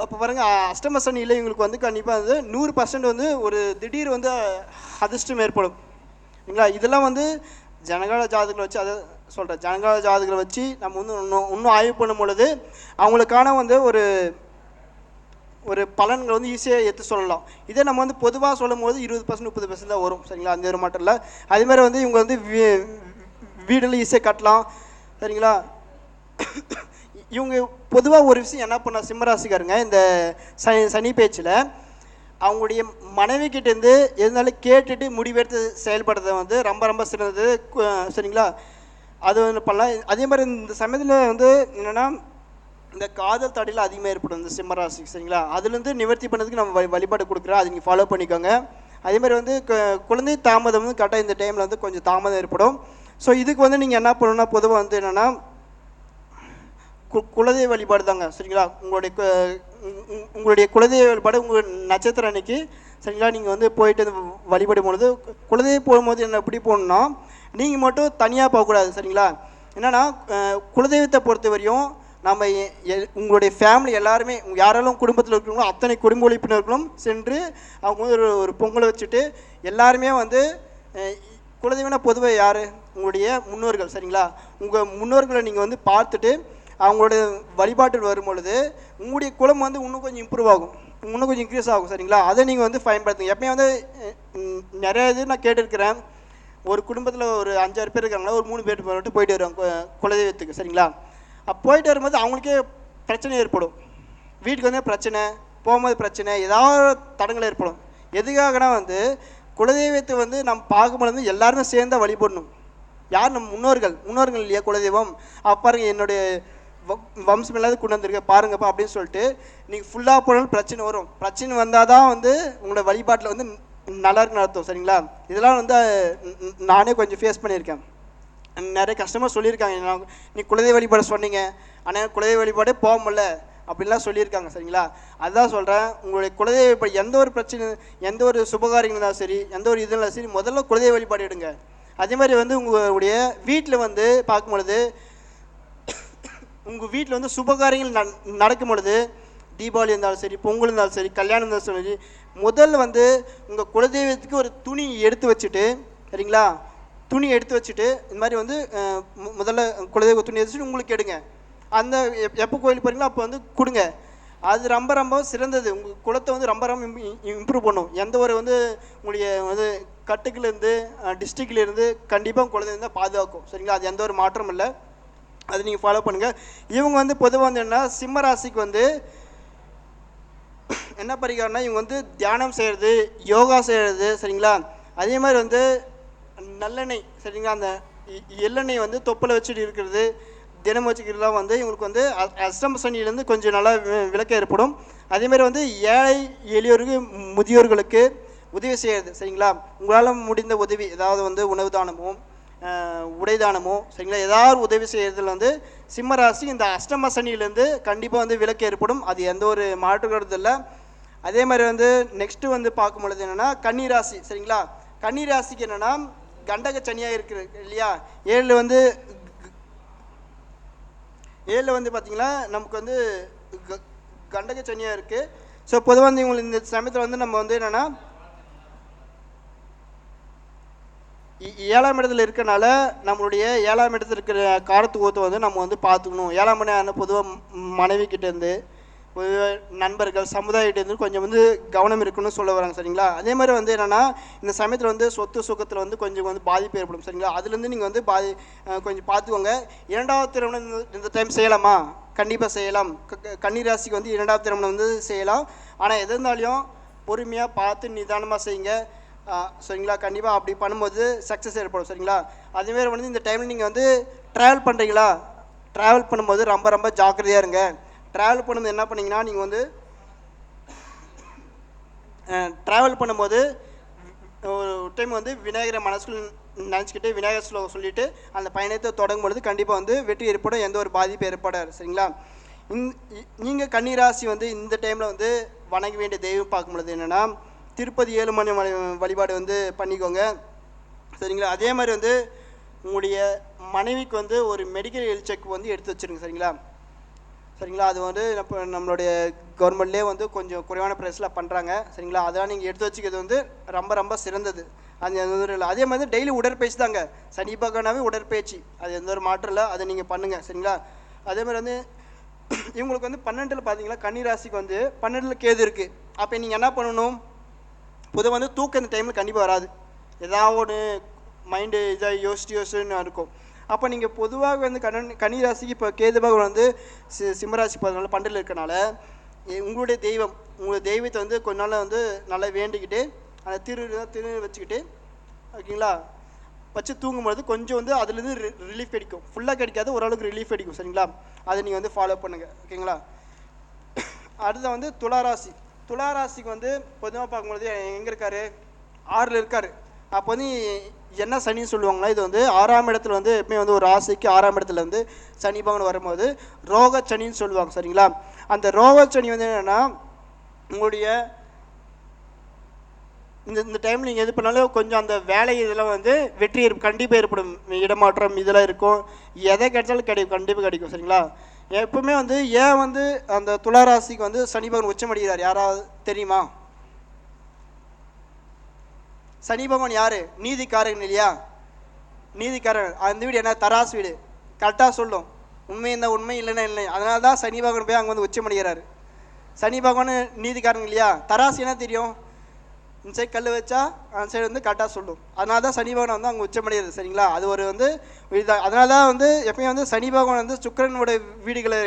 அப்போ பாருங்கள், அஷ்டம சனியில் இவங்களுக்கு வந்து கண்டிப்பாக வந்து 100% வந்து ஒரு திடீர் வந்து அதிர்ஷ்டம் ஏற்படும் சரிங்களா. இதெல்லாம் வந்து ஜனகால ஜாதகங்களை வச்சு, அதை சொல்கிறேன், ஜனகால ஜாதகங்களை வச்சு நம்ம வந்து இன்னும் ஆய்வு பண்ணும் பொழுது அவங்களுக்கான வந்து ஒரு பலன்கள் வந்து ஈஸியாக எடுத்து சொல்லலாம். இதே நம்ம வந்து பொதுவாக சொல்லும் போது 20% 30% தான் வரும் சரிங்களா, அந்த ஒரு மட்டும் இல்லை. அதேமாதிரி வந்து இவங்க வந்து வீடெல்லாம் ஈஸியாக கட்டலாம் சரிங்களா. இவங்க பொதுவாக ஒரு விஷயம் என்ன பண்ண சிம்மராசிக்காரங்க, இந்த சனி பேச்சில் அவங்களுடைய மனைவி கிட்டேருந்து எதுனாலும் கேட்டுட்டு முடிவெடுத்து செயல்படுறது வந்து ரொம்ப ரொம்ப சிறந்தது சரிங்களா. அது ஒன்று பண்ணலாம். அதே மாதிரி இந்த சமயத்தில் வந்து என்னென்னா, இந்த காதல் தடையில் அதிகமாக ஏற்படும் இந்த சிம்மராசி சரிங்களா. அதுலேருந்து நிவர்த்தி பண்ணதுக்கு நம்ம வழிபாடு கொடுக்குறோம், அது நீங்கள் ஃபாலோ பண்ணிக்கோங்க. அதேமாதிரி வந்து குழந்தை தாமதம் வந்து கரெக்டாக இந்த டைமில் வந்து கொஞ்சம் தாமதம் ஏற்படும். ஸோ இதுக்கு வந்து நீங்கள் என்ன பண்ணணும்னா, பொதுவாக வந்து என்னென்னா குலதெய்வ வழிபாடு தாங்க சரிங்களா. உங்களுடைய குலதெய்வ வழிபாடு உங்கள் நட்சத்திரம் அன்னைக்கு சரிங்களா, நீங்கள் வந்து போயிட்டு வழிபடும் பொழுது குலதெய்வம் போகும்போது என்ன எப்படி போகணுன்னா, நீங்கள் மட்டும் தனியாக போகக்கூடாது சரிங்களா. என்னென்னா குலதெய்வத்தை பொறுத்த வரையும் நம்ம உங்களுடைய ஃபேமிலி எல்லாருமே யாரெல்லாம் குடும்பத்தில் இருக்கிறவங்களோ அத்தனை குடும்ப உறுப்பினர்களும் சென்று அவங்க வந்து ஒரு பொங்கலை வச்சுட்டு எல்லாருமே வந்து, குலதெய்வம்னா பொதுவாக யார், உங்களுடைய முன்னோர்கள் சரிங்களா. உங்கள் முன்னோர்களை நீங்கள் வந்து பார்த்துட்டு அவங்களோட வழிபாட்டில் வரும் பொழுது உங்களுடைய குலம் வந்து இன்னும் கொஞ்சம் இம்ப்ரூவ் ஆகும், இன்னும் கொஞ்சம் இன்க்ரீஸ் ஆகும் சரிங்களா. அதை நீங்கள் வந்து பயன்படுத்துங்க. எப்பயும் வந்து நிறைய இது நான் கேட்டிருக்கிறேன், ஒரு குடும்பத்தில் ஒரு 5-6 பேர் இருக்காங்கன்னா ஒரு 3 பேர் மட்டும் போயிட்டு வருவாங்க குலதெய்வத்துக்கு சரிங்களா. அப்போ போயிட்டு வரும்போது அவங்களுக்கே பிரச்சனை ஏற்படும், வீட்டுக்கு வந்து பிரச்சனை, போகும்போது பிரச்சனை, ஏதாவது தடங்கள் ஏற்படும். எதுக்காகனா வந்து குலதெய்வத்தை வந்து நம்ம பார்க்கும்போது எல்லாருமே சேர்ந்தால் வழிபடணும். யார் நம்ம முன்னோர்கள் இல்லையா குலதெய்வம். பாருங்க, என்னுடைய வம்சம் இல்லாத கொண்டு வந்திருக்க பாருங்கப்பா அப்படின்னு சொல்லிட்டு நீங்கள் ஃபுல்லாக போனாலும் பிரச்சனை வரும். பிரச்சனை வந்தால் தான் வந்து உங்களோட வழிபாட்டில் வந்து நல்லா இருக்குன்னு அர்த்தம் சரிங்களா. இதெல்லாம் வந்து நானே கொஞ்சம் ஃபேஸ் பண்ணியிருக்கேன். நிறைய கஸ்டமர் சொல்லியிருக்காங்க, நீ குலதெய்வ வழிபாடு சொன்னீங்க ஆனால் குலதெய்வ வழிபாடே போக முடியல அப்படின்லாம் சொல்லியிருக்காங்க சரிங்களா. அதுதான் சொல்கிறேன், உங்களுடைய குலதெய்வ வழிபாடு எந்த ஒரு பிரச்சனை, எந்த ஒரு சுபகாரியங்கள் இருந்தாலும் சரி, எந்த ஒரு இதெல்லாம் சரி, முதல்ல குலதெய்வ வழிபாடு எடுங்க. அதே மாதிரி வந்து உங்களுடைய வீட்டில் வந்து பார்க்கும் பொழுது, உங்கள் வீட்டில் வந்து சுபகாரியங்கள் நடக்கும் பொழுது, தீபாவளி இருந்தாலும் சரி, பொங்கல் இருந்தாலும் சரி, கல்யாணம் இருந்தாலும் சரி, முதல்ல வந்து உங்கள் குலதெய்வத்துக்கு ஒரு துணி எடுத்து வச்சுட்டு சரிங்களா, துணி எடுத்து வச்சுட்டு இந்த மாதிரி வந்து முதல்ல குலதெய்வ துணி எடுத்துட்டு உங்களுக்கு எடுங்க. அந்த எப்போ கோயிலுக்கு போகிறீங்களோ அப்போ வந்து கொடுங்க. அது ரொம்ப ரொம்ப சிறந்தது, உங்கள் குலத்தை வந்து ரொம்ப ரொம்ப இம்ப்ரூவ் பண்ணும். எந்த ஒரு வந்து உங்களுடைய வந்து கட்டுக்குலேருந்து டிஸ்ட்ரிக்ட்லேருந்து கண்டிப்பாக குலதெய்வம் தான் பாதுகாக்கும் சரிங்களா. அது எந்த ஒரு மாற்றமும் இல்லை, அது நீங்கள் ஃபாலோ பண்ணுங்கள். இவங்க வந்து பொதுவாக வந்து என்ன, சிம்ம ராசிக்கு வந்து என்ன பரிகாரம்னா, இவங்க வந்து தியானம் செய்கிறது, யோகா செய்கிறது சரிங்களா. அதே மாதிரி வந்து நல்லெண்ணெய் சரிங்களா, அந்த எள்ளெண்ணெய் வந்து தொப்பில் வச்சுட்டு இருக்கிறது, தினம் வச்சுக்கிறதுலாம் வந்து இவங்களுக்கு வந்து அஷ்டம சனியிலேருந்து கொஞ்சம் நல்லா விலக்கு ஏற்படும். அதேமாதிரி வந்து ஏழை எளியோருக்கு முதியோர்களுக்கு உதவி செய்கிறது சரிங்களா. உங்களால் முடிந்த உதவி, ஏதாவது வந்து உணவு தானமோ உடை தானமோ சரிங்களா, ஏதாவது உதவி செய்கிறதுல வந்து சிம்மராசி இந்த அஷ்டம சனியிலேருந்து கண்டிப்பாக வந்து விலக்கு ஏற்படும், அது எந்த ஒரு மாற்று கருத்து இல்லை. அதே மாதிரி வந்து நெக்ஸ்ட்டு வந்து பார்க்கும் பொழுது என்னென்னா கன்னிராசி சரிங்களா. கன்னிராசிக்கு என்னென்னா கண்டக சனியாக இருக்குது இல்லையா, 7 வந்து 7 வந்து பார்த்திங்கன்னா நமக்கு வந்து கண்டக சனியாக இருக்குது. ஸோ பொதுவாக வந்து இவங்களுக்கு இந்த சமயத்தில் வந்து நம்ம வந்து என்னென்னா 7ஆம் இடத்துல இருக்கனால நம்மளுடைய 7ஆம் இடத்துல இருக்கிற காரத்துவத்தை வந்து நம்ம வந்து பார்த்துக்கணும். 7ஆம் இடம் பொதுவாக மனைவி கிட்டேருந்து, பொதுவாக நண்பர்கள், சமுதாயத்திலேருந்து கொஞ்சம் வந்து கவனம் இருக்குன்னு சொல்ல வராங்க. சரிங்களா? அதே மாதிரி வந்து என்னென்னா இந்த சமயத்தில் வந்து சொத்து சுகத்தில் வந்து கொஞ்சம் வந்து பாதிப்பு ஏற்படும். சரிங்களா? அதுலேருந்து நீங்கள் வந்து கொஞ்சம் பார்த்துக்கோங்க. 2வது திருமணம் இந்த டைம் செய்யலாமா? கண்டிப்பாக செய்யலாம். கன்னி ராசிக்கு வந்து 2வது திருமணம் வந்து செய்யலாம். ஆனால் எது இருந்தாலையும் பொறுமையாக பார்த்து நிதானமாக செய்யுங்க. சரிங்களா? கண்டிப்பாக அப்படி பண்ணும்போது சக்ஸஸ் ஏற்படும். சரிங்களா? அதேமாதிரி வந்து இந்த டைமில் நீங்கள் வந்து ட்ராவல் பண்ணுறீங்களா? ட்ராவல் பண்ணும்போது ரொம்ப ரொம்ப ஜாக்கிரதையாக இருங்க. ட்ராவல் பண்ணும்போது என்ன பண்ணிங்கன்னா நீங்கள் வந்து ட்ராவல் பண்ணும்போது ஒரு டைம் வந்து விநாயகரை மனசுக்குள் நினச்சிக்கிட்டு விநாயகர் ஸ்லோகம் சொல்லிவிட்டு அந்த பயணத்தை தொடங்கும் பொழுது கண்டிப்பாக வந்து வெற்றி ஏற்படும். எந்த ஒரு பாதிப்பு ஏற்படாது. சரிங்களா? நீங்கள் கன்னி ராசி வந்து இந்த டைமில் வந்து வணங்க வேண்டிய தெய்வம் பார்க்கும்பொழுது என்னென்னா திருப்பதி ஏழுமலை வழிபாடு வந்து பண்ணிக்கோங்க. சரிங்களா? அதே மாதிரி வந்து உங்களுடைய மனைவிக்கு வந்து ஒரு மெடிக்கல் ஹெல்த் செக் வந்து எடுத்து வச்சுருங்க. சரிங்களா? சரிங்களா? அது வந்து நம்மளுடைய கவர்மெண்ட்லேயே வந்து கொஞ்சம் குறைவான ப்ரைஸில் பண்ணுறாங்க. சரிங்களா? அதெல்லாம் நீங்கள் எடுத்து வச்சுக்கிறது வந்து ரொம்ப ரொம்ப சிறந்தது. அந்த இல்லை. அதே மாதிரி டெய்லி உடற்பயிற்சி தாங்க. சனி பகவானாவே உடற்பயிற்சி, அது எந்த ஒரு மாற்றம் இல்லை. அதை நீங்கள் பண்ணுங்கள். சரிங்களா? அதே மாதிரி வந்து இவங்களுக்கு வந்து 12ல் பார்த்தீங்களா கன்னி ராசிக்கு வந்து 12ல் கேது இருக்குது. அப்போ நீங்கள் என்ன பண்ணணும்? பொதுவாக வந்து தூக்கம் இந்த டைமில் கண்டிப்பாக வராது. ஏதாவது ஒன்று மைண்டு இதாக யோசிச்சுன்னு இருக்கும். அப்போ நீங்கள் பொதுவாக வந்து கன்னி ராசிக்கு இப்போ கேது பகவான் வந்து சிம்மராசி பார்த்தனால 12ல் இருக்கனால உங்களுடைய தெய்வத்தை வந்து கொஞ்ச நாள் வந்து நல்லா வேண்டிக்கிட்டு அந்த திரு வச்சுக்கிட்டு ஓகேங்களா வச்சு தூங்கும்போது கொஞ்சம் வந்து அதுலேருந்து ரிலீஃப் கிடைக்கும். ஃபுல்லாக கிடைக்காது, ஓரளவுக்கு ரிலீஃப் கிடைக்கும். சரிங்களா? அதை நீங்கள் வந்து ஃபாலோ பண்ணுங்கள். ஓகேங்களா? அடுத்த வந்து துளாராசிக்கு வந்து பொதுவாக பார்க்கும்போது எங்கே இருக்கார்? 6ல் இருக்கார். அப்போ வந்து என்ன சனின்னு சொல்லுவாங்களா, இது வந்து 6ஆம் இடத்துல வந்து எப்பவுமே வந்து ஒரு ராசிக்கு 6ஆம் இடத்துல வந்து சனி பகவான் வரும்போது ரோக சனின்னு சொல்லுவாங்க. சரிங்களா? அந்த ரோக சனி வந்து என்னென்னா உங்களுடைய இந்த டைம் நீங்கள் எது பண்ணாலும் கொஞ்சம் அந்த வேலை இதெல்லாம் வந்து வெற்றி கண்டிப்பாக ஏற்படும். இடமாற்றம் இதெல்லாம் இருக்கும். எதை கிடைச்சாலும் கண்டிப்பாக கிடைக்கும். சரிங்களா? எப்பவுமே வந்து ஏன் வந்து அந்த துளாராசிக்கு வந்து சனி பகவான் உச்சமடைகிறார் யாராவது தெரியுமா? சனி பகவான் யார்? நீதிக்காரன் இல்லையா? நீதிக்காரன். அந்த வீடு என்ன? தராசு வீடு. கரெக்டாக சொல்லும். உண்மை இருந்தால் உண்மை, இல்லைன்னா இல்லை. அதனால தான் சனி பகவான் போய் அங்கே வந்து உச்சமடைகிறார். சனி பகவான் நீதிக்காரன் இல்லையா? தராசு என்ன தெரியும்? இந்த சைடு கல் வச்சா அந்த சைடு வந்து கரெக்டாக சொல்லும். அதனால தான் சனி பகவான் வந்து அங்கே உச்சமடைகிறது. சரிங்களா? அது ஒரு வந்து இதுதான். அதனால தான் வந்து எப்பயும் வந்து சனி பகவான் வந்து சுக்கிரனோட வீடுகளை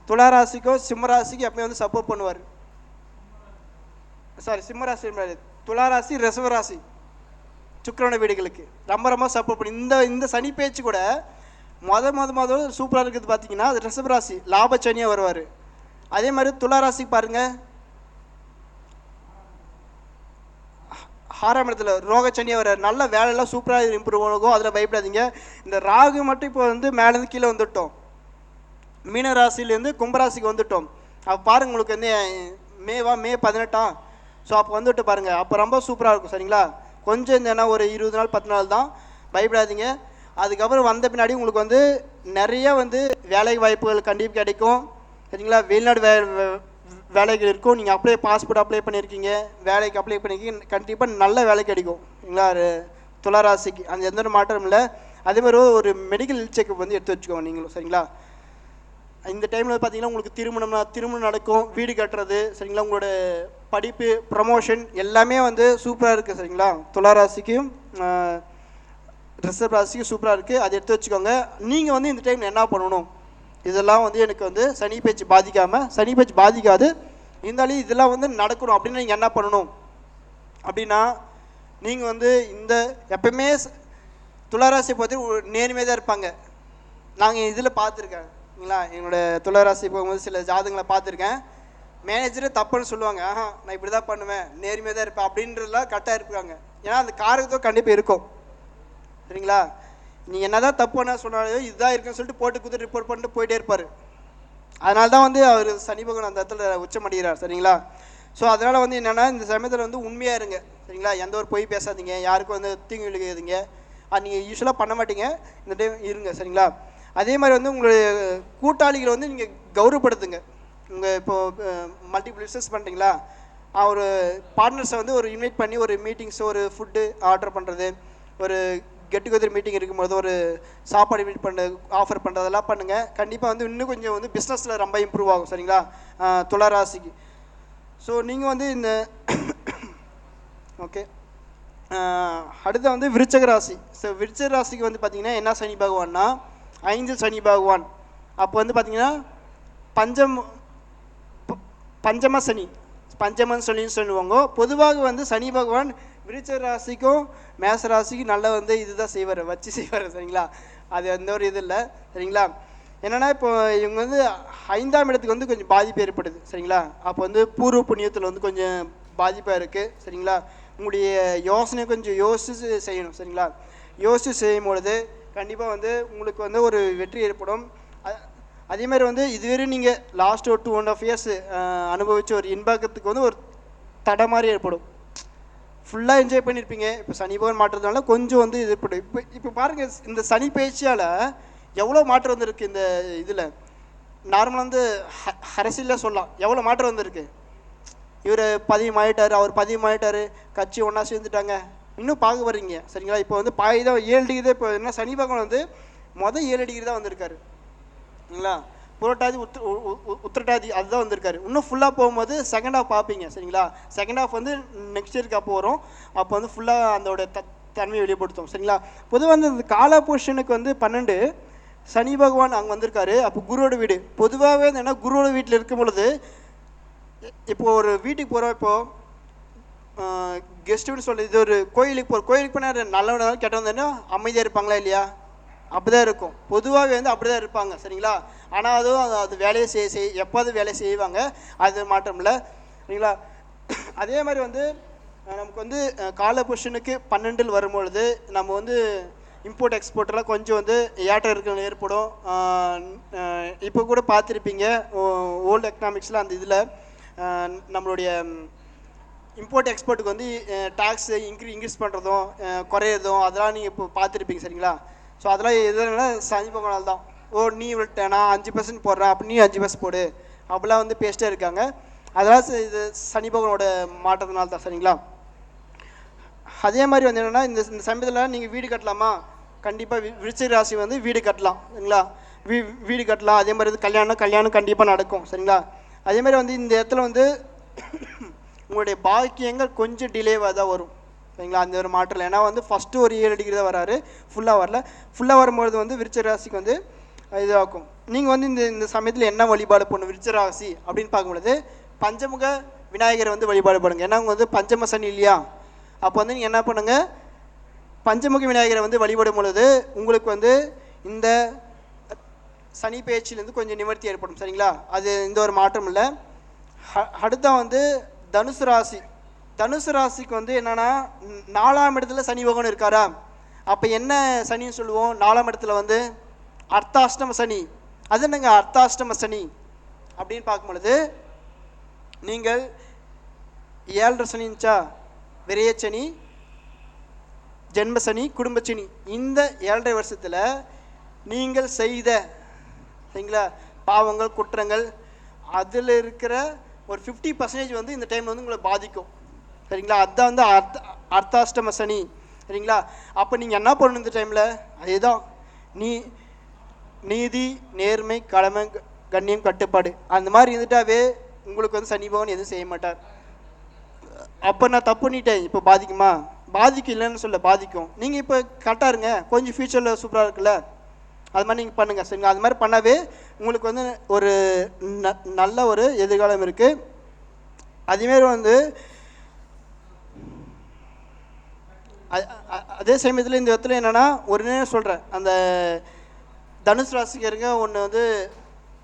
துளாராசிக்கோ சிம்மராசிக்கு எப்பயும் வந்து சப்போர்ட் பண்ணுவார். சிம்மராசி துளாராசி ரிஷபராசி சுக்கிரனோட வீடுகளுக்கு ரொம்ப ரொம்ப சப்போர்ட் பண்ணி இந்த சனி பேச்சு கூட முதல் சூப்பராக இருக்குது. பார்த்தீங்கன்னா அது ரிஷபராசி லாப சனியாக வருவார். அதே மாதிரி துளாராசிக்கு பாருங்கள் 6ஆம் இடத்துல ரோக சனியாக வர்றார். நல்ல வேலையெல்லாம் சூப்பராக இம்ப்ரூவ் ஆகும். அதில் பயப்படாதீங்க. இந்த ராகு மட்டும் இப்போ வந்து மேலேருந்து கீழே வந்துவிட்டோம். மீன ராசிலேருந்து கும்பராசிக்கு வந்துவிட்டோம். அப்போ பாருங்கள் உங்களுக்கு வந்து மே 18 ஸோ அப்போ வந்துவிட்டு பாருங்கள். அப்போ ரொம்ப சூப்பராக இருக்கும். சரிங்களா? கொஞ்சம் இந்த ஒரு 20 நாள் 10 நாள் தான், பயப்படாதீங்க. அதுக்கப்புறம் வந்த பின்னாடி உங்களுக்கு வந்து நிறைய வந்து வேலை வாய்ப்புகள் கண்டிப்பாக கிடைக்கும். சரிங்களா? வெளிநாடு வேலைகள் இருக்கும். நீங்கள் பாஸ்போர்ட் அப்ளை பண்ணியிருக்கீங்க, வேலைக்கு அப்ளை பண்ணியிருக்கீங்க, கண்டிப்பாக நல்ல வேலை கிடைக்கும். சரிங்களா? துளாராசிக்கு அந்த எந்த ஒரு மாற்றம் இல்லை. அதே மாதிரி ஒரு மெடிக்கல் செக்அப் வந்து எடுத்து வச்சுக்கோங்க நீங்களும். சரிங்களா? இந்த டைமில் பார்த்தீங்கன்னா உங்களுக்கு திருமணம் நடக்கும், வீடு கட்டுறது. சரிங்களா? உங்களோட படிப்பு ப்ரமோஷன் எல்லாமே வந்து சூப்பராக இருக்குது. சரிங்களா? துளாராசிக்கும் ரிஷப ராசிக்கும் சூப்பராக இருக்குது. அதை எடுத்து வச்சுக்கோங்க. நீங்கள் வந்து இந்த டைமில் என்ன பண்ணணும்? இதெல்லாம் வந்து எனக்கு வந்து சனி பேச்சு பாதிக்காது இருந்தாலும் இதெல்லாம் வந்து நடக்கணும் அப்படின்னு நீங்கள் என்ன பண்ணணும் அப்படின்னா, நீங்கள் வந்து இந்த எப்பவுமே துளாராசியை பார்த்து நேர்மையாக தான் இருப்பாங்க. நாங்கள் இதில் பார்த்துருக்கேன். சரிங்களா? என்னோடய துளாராசி போகும்போது சில ஜாதகங்களை பார்த்துருக்கேன். மேனேஜரே தப்புன்னு சொல்லுவாங்க. நான் இப்படி தான் பண்ணுவேன், நேர்மையாக தான் இருப்பேன் அப்படின்றதுலாம் கரெக்டாக இருப்பாங்க. ஏன்னா அந்த காரகத்தோ கண்டிப்பாக இருக்கும். சரிங்களா? நீங்கள் என்ன தான் தப்பு என்ன சொன்னாலும் இதுதான் இருக்குன்னு சொல்லிட்டு போட்டு ரிப்போர்ட் பண்ணிட்டு போயிட்டே இருப்பார். அதனால தான் வந்து அவர் சனி பகவான் அந்த இடத்துல உச்சமடைகிறார். சரிங்களா? ஸோ அதனால் வந்து என்னென்னா இந்த சமயத்தில் வந்து உண்மையாக இருங்க. சரிங்களா? எந்த ஒரு பொய் பேசாதீங்க, யாருக்கும் வந்து தீங்கு விழுகாதீங்க. அது நீங்கள் யூஸ்வலாக பண்ண மாட்டீங்க, இந்த டைம் இருங்க. சரிங்களா? அதே மாதிரி வந்து உங்களுடைய கூட்டாளிகளை வந்து நீங்கள் கௌரவப்படுத்துங்க. உங்கள் இப்போது மல்டிபிள் பிஸ்னஸ் பண்ணுறீங்களா, ஒரு பார்ட்னர்ஸை வந்து ஒரு இன்வைட் பண்ணி ஒரு மீட்டிங்ஸ், ஒரு ஃபுட்டு ஆர்டர் பண்ணுறது, ஒரு கெட் டுகெதர் மீட்டிங் இருக்கும்போது ஒரு சாப்பாடு இன்வைட் பண்ண ஆஃபர் பண்ணுறதெல்லாம் பண்ணுங்கள். கண்டிப்பாக வந்து இன்னும் கொஞ்சம் வந்து பிஸ்னஸில் ரொம்ப இம்ப்ரூவ் ஆகும். சரிங்களா? துளாராசிக்கு. ஸோ நீங்கள் வந்து இந்த ஓகே, அடுத்த வந்து விருச்சக ராசி. ஸோ விருச்சக ராசிக்கு வந்து பார்த்திங்கன்னா என்ன சனி பகவான்னா 5 சனி பகவான். அப்போ வந்து பார்த்திங்கன்னா பஞ்சம சனி, பஞ்சமன் சனின்னு சொல்லுவாங்க. பொதுவாக வந்து சனி பகவான் விருச்சக ராசிக்கும் மேச ராசிக்கும் நல்லா வந்து இதுதான் செய்வார், வச்சு செய்வார். சரிங்களா? அது எந்த ஒரு இது இல்லை. சரிங்களா? என்னென்னா இப்போ இவங்க வந்து 5ஆம் இடத்துக்கு வந்து கொஞ்சம் பாதிப்பு ஏற்படுது. சரிங்களா? அப்போ வந்து பூர்வ புண்ணியத்தில் வந்து கொஞ்சம் பாதிப்பாக இருக்குது. சரிங்களா? உங்களுடைய யோசனை கொஞ்சம் யோசித்து செய்யணும். சரிங்களா? யோசித்து செய்யும் பொழுது கண்டிப்பாக வந்து உங்களுக்கு வந்து ஒரு வெற்றி ஏற்படும். அதேமாதிரி வந்து இதுவரை நீங்கள் லாஸ்ட் ஒரு 2.5 years அனுபவித்த ஒரு இன்பத்துக்கு வந்து ஒரு தடை மாதிரி ஏற்படும். ஃபுல்லாக என்ஜாய் பண்ணியிருப்பீங்க. இப்போ சனி பகவான் மாற்றதுனால கொஞ்சம் வந்து இது ஏற்படும். இப்போ பாருங்கள், இந்த சனி பயிற்சியால் எவ்வளோ மாற்றம் வந்திருக்கு. இந்த இதில் நார்மலாக வந்து அரசியலில் சொல்லலாம் எவ்வளோ மாற்றம் வந்திருக்கு. இவர் பதியமாயிட்டார், அவர் பதியமாயிட்டார், கட்சி ஒன்றா சேர்ந்துட்டாங்க, இன்னும் பார்க்க வர்றீங்க. சரிங்களா? இப்போ வந்து பாய் தான் 7 டிகிரி தான். இப்போ என்ன சனி பகவான் வந்து 7 டிகிரி தான் வந்திருக்காரு. சரிங்களா? புரட்டாதி உத்திரட்டாதி அதுதான் வந்திருக்காரு. இன்னும் ஃபுல்லாக போகும்போது செகண்ட் ஹாஃப் பார்ப்பீங்க. சரிங்களா? செகண்ட் ஹாஃப் வந்து நெக்ஸ்ட் இயருக்கு அப்போ வரும். அப்போ வந்து ஃபுல்லாக அதோட தன்மையை வெளிப்படுத்தும். சரிங்களா? பொதுவாக வந்து இந்த கால பொசிஷனுக்கு வந்து 12 சனி பகவான் அங்கே வந்திருக்காரு. அப்போ குருவோட வீடு. பொதுவாகவே என்னென்னா குருவோட வீட்டில் இருக்கும் பொழுது இப்போது ஒரு வீட்டுக்கு போகிறோம், இப்போது கெஸ்ட்டுன்னு சொல்லி இது ஒரு கோயிலுக்கு போனால் நல்லவனாலும் கெட்டவனா அமைதியாக இருப்பாங்களா இல்லையா? அப்படி தான் இருக்கும். பொதுவாகவே வந்து அப்படி தான் இருப்பாங்க. சரிங்களா? ஆனால் அதுவும் அது வேலையை எப்போது வேலையை செய்வாங்க, அது மாற்றம் இல்லை. சரிங்களா? அதே மாதிரி வந்து நமக்கு வந்து கால பொசிஷனுக்கு 12 வரும்பொழுது நம்ம வந்து இம்போர்ட் எக்ஸ்போர்ட்டெல்லாம் கொஞ்சம் வந்து ஏற்றம் இருக்க ஏற்படும். இப்போ கூட பார்த்துருப்பீங்க ஓல்டு எக்கனாமிக்ஸில் அந்த இதில் நம்மளுடைய இம்போர்ட் எக்ஸ்போர்ட்டுக்கு வந்து டேக்ஸ் இன்க்ரீஸ் பண்ணுறதும் குறையிறதும் அதெல்லாம் நீங்கள் இப்போ பார்த்துருப்பீங்க. சரிங்களா? ஸோ அதெல்லாம் எதுனா சனி பகவானால் தான். நீ விட்ட நான் 5% போடுறேன், அப்படி நீ 5% போடு, அப்படிலாம் வந்து பேசிட்டே இருக்காங்க. அதெல்லாம் இது சனி பகவானோட மாற்றத்தினால தான். சரிங்களா? அதே மாதிரி வந்து என்னென்னா இந்த சமயத்தில் நீங்கள் வீடு கட்டலாமா? கண்டிப்பாக விருச்சிக ராசி வந்து வீடு கட்டலாம். சரிங்களா? வீடு கட்டலாம். அதே மாதிரி வந்து கல்யாணம் கண்டிப்பாக நடக்கும். சரிங்களா? அதே மாதிரி வந்து இந்த இடத்துல வந்து உங்களுடைய பாக்கியங்கள் கொஞ்சம் டிலேவாக தான் வரும். சரிங்களா? அந்த ஒரு மாற்றம். ஏன்னா வந்து ஃபஸ்ட்டு ஒரு 7 டிகிரி தான் வராரு, ஃபுல்லாக வரல. ஃபுல்லாக வரும்பொழுது வந்து விருச்சிக ராசிக்கு வந்து இதாகும். நீங்கள் வந்து இந்த சமயத்தில் என்ன வழிபாடு பண்ணணும் விருச்சிக ராசி அப்படின்னு பார்க்கும்பொழுது பஞ்சமுக விநாயகரை வந்து வழிபாடு பண்ணுங்கள். ஏன்னா அவங்க வந்து பஞ்சம சனி இல்லையா? அப்போ வந்து நீங்கள் என்ன பண்ணுங்கள், பஞ்சமுக விநாயகரை வந்து வழிபடும் பொழுது உங்களுக்கு வந்து இந்த சனி பயிற்சியிலேருந்து கொஞ்சம் நிவர்த்தி ஏற்படும். சரிங்களா? அது இந்த ஒரு மாற்றம் இல்லை. அடுத்த வந்து தனுசு ராசி. தனுசு ராசிக்கு வந்து என்னென்னா 4ஆம் இடத்துல சனி பகவான் இருக்காரா? அப்போ என்ன சனின்னு சொல்லுவோம்? 4ஆம் இடத்துல வந்து அர்த்தாஷ்டம சனி. அது என்னங்க அர்த்தாஷ்டம சனி அப்படின்னு பார்க்கும் பொழுது நீங்கள் 7 சனிச்சா விரையச்சனி, ஜென்மசனி, குடும்பச்சனி. இந்த 7.5 வருஷத்தில் நீங்கள் செய்த சரிங்களா பாவங்கள் குற்றங்கள் அதில் இருக்கிற ஒரு 50% வந்து இந்த டைமில் வந்து உங்களை பாதிக்கும். சரிங்களா? அதுதான் வந்து அர்த்தாஷ்டம சனி. சரிங்களா? அப்போ நீங்கள் என்ன பண்ணணும் இந்த டைமில்? அதுதான் நீதி, நேர்மை, கடமை, கண்ணியம், கட்டுப்பாடு அந்த மாதிரி இருந்துட்டாவே உங்களுக்கு வந்து சனி பகவான் எதுவும் செய்ய மாட்டார். அப்போ நான் தப்பு பண்ணிட்டேன், இப்போ பாதிக்குமா? பாதிக்கும், இல்லைன்னு சொல்ல பாதிக்கும். நீங்கள் இப்போ கரெக்டாக இருங்க, கொஞ்சம் ஃப்யூச்சரில் சூப்பராக இருக்குல்ல, அது மாதிரி நீங்கள் பண்ணுங்கள். சரிங்களா? அது மாதிரி பண்ணாவே உங்களுக்கு வந்து ஒரு நல்ல ஒரு எதிர்காலம் இருக்குது. அதேமாரி வந்து அதே சமயத்தில் இந்த இடத்துல என்னென்னா ஒரு நேரம் சொல்கிறேன், அந்த தனுசு ராசிக்காரங்க ஒன்று வந்து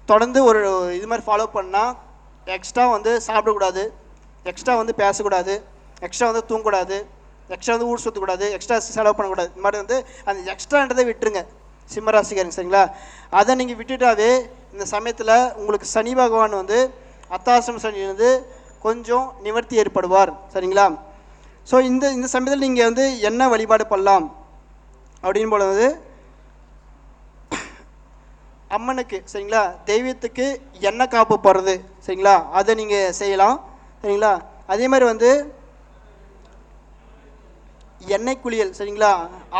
தொடர்ந்து ஒரு இது மாதிரி ஃபாலோ பண்ணால் எக்ஸ்ட்ரா வந்து சாப்பிடக்கூடாது, எக்ஸ்ட்ரா வந்து பேசக்கூடாது, எக்ஸ்ட்ரா வந்து தூங்கக்கூடாது, எக்ஸ்ட்ரா வந்து ஊர் சுற்றக்கூடாது, எக்ஸ்ட்ரா செலவு பண்ணக்கூடாது. இந்த மாதிரி வந்து அந்த எக்ஸ்ட்ரான்றதை விட்டுருங்க சிம்மராசிக்காரங்க. சரிங்களா? அதை நீங்கள் விட்டுட்டாவே இந்த சமயத்தில் உங்களுக்கு சனி பகவான் வந்து அர்த்தாஷ்டம சனியிலிருந்து கொஞ்சம் நிவர்த்தி ஏற்படுவார். சரிங்களா? ஸோ இந்த சமயத்தில் நீங்கள் வந்து என்ன வழிபாடு பண்ணலாம் அப்படின்னு பொழுது அம்மனுக்கு சரிங்களா, தெய்வத்துக்கு எண்ணெய் காப்பு போடுறது சரிங்களா, அதை நீங்கள் செய்யலாம் சரிங்களா. அதே மாதிரி வந்து எண்ணெய் குளியல் சரிங்களா,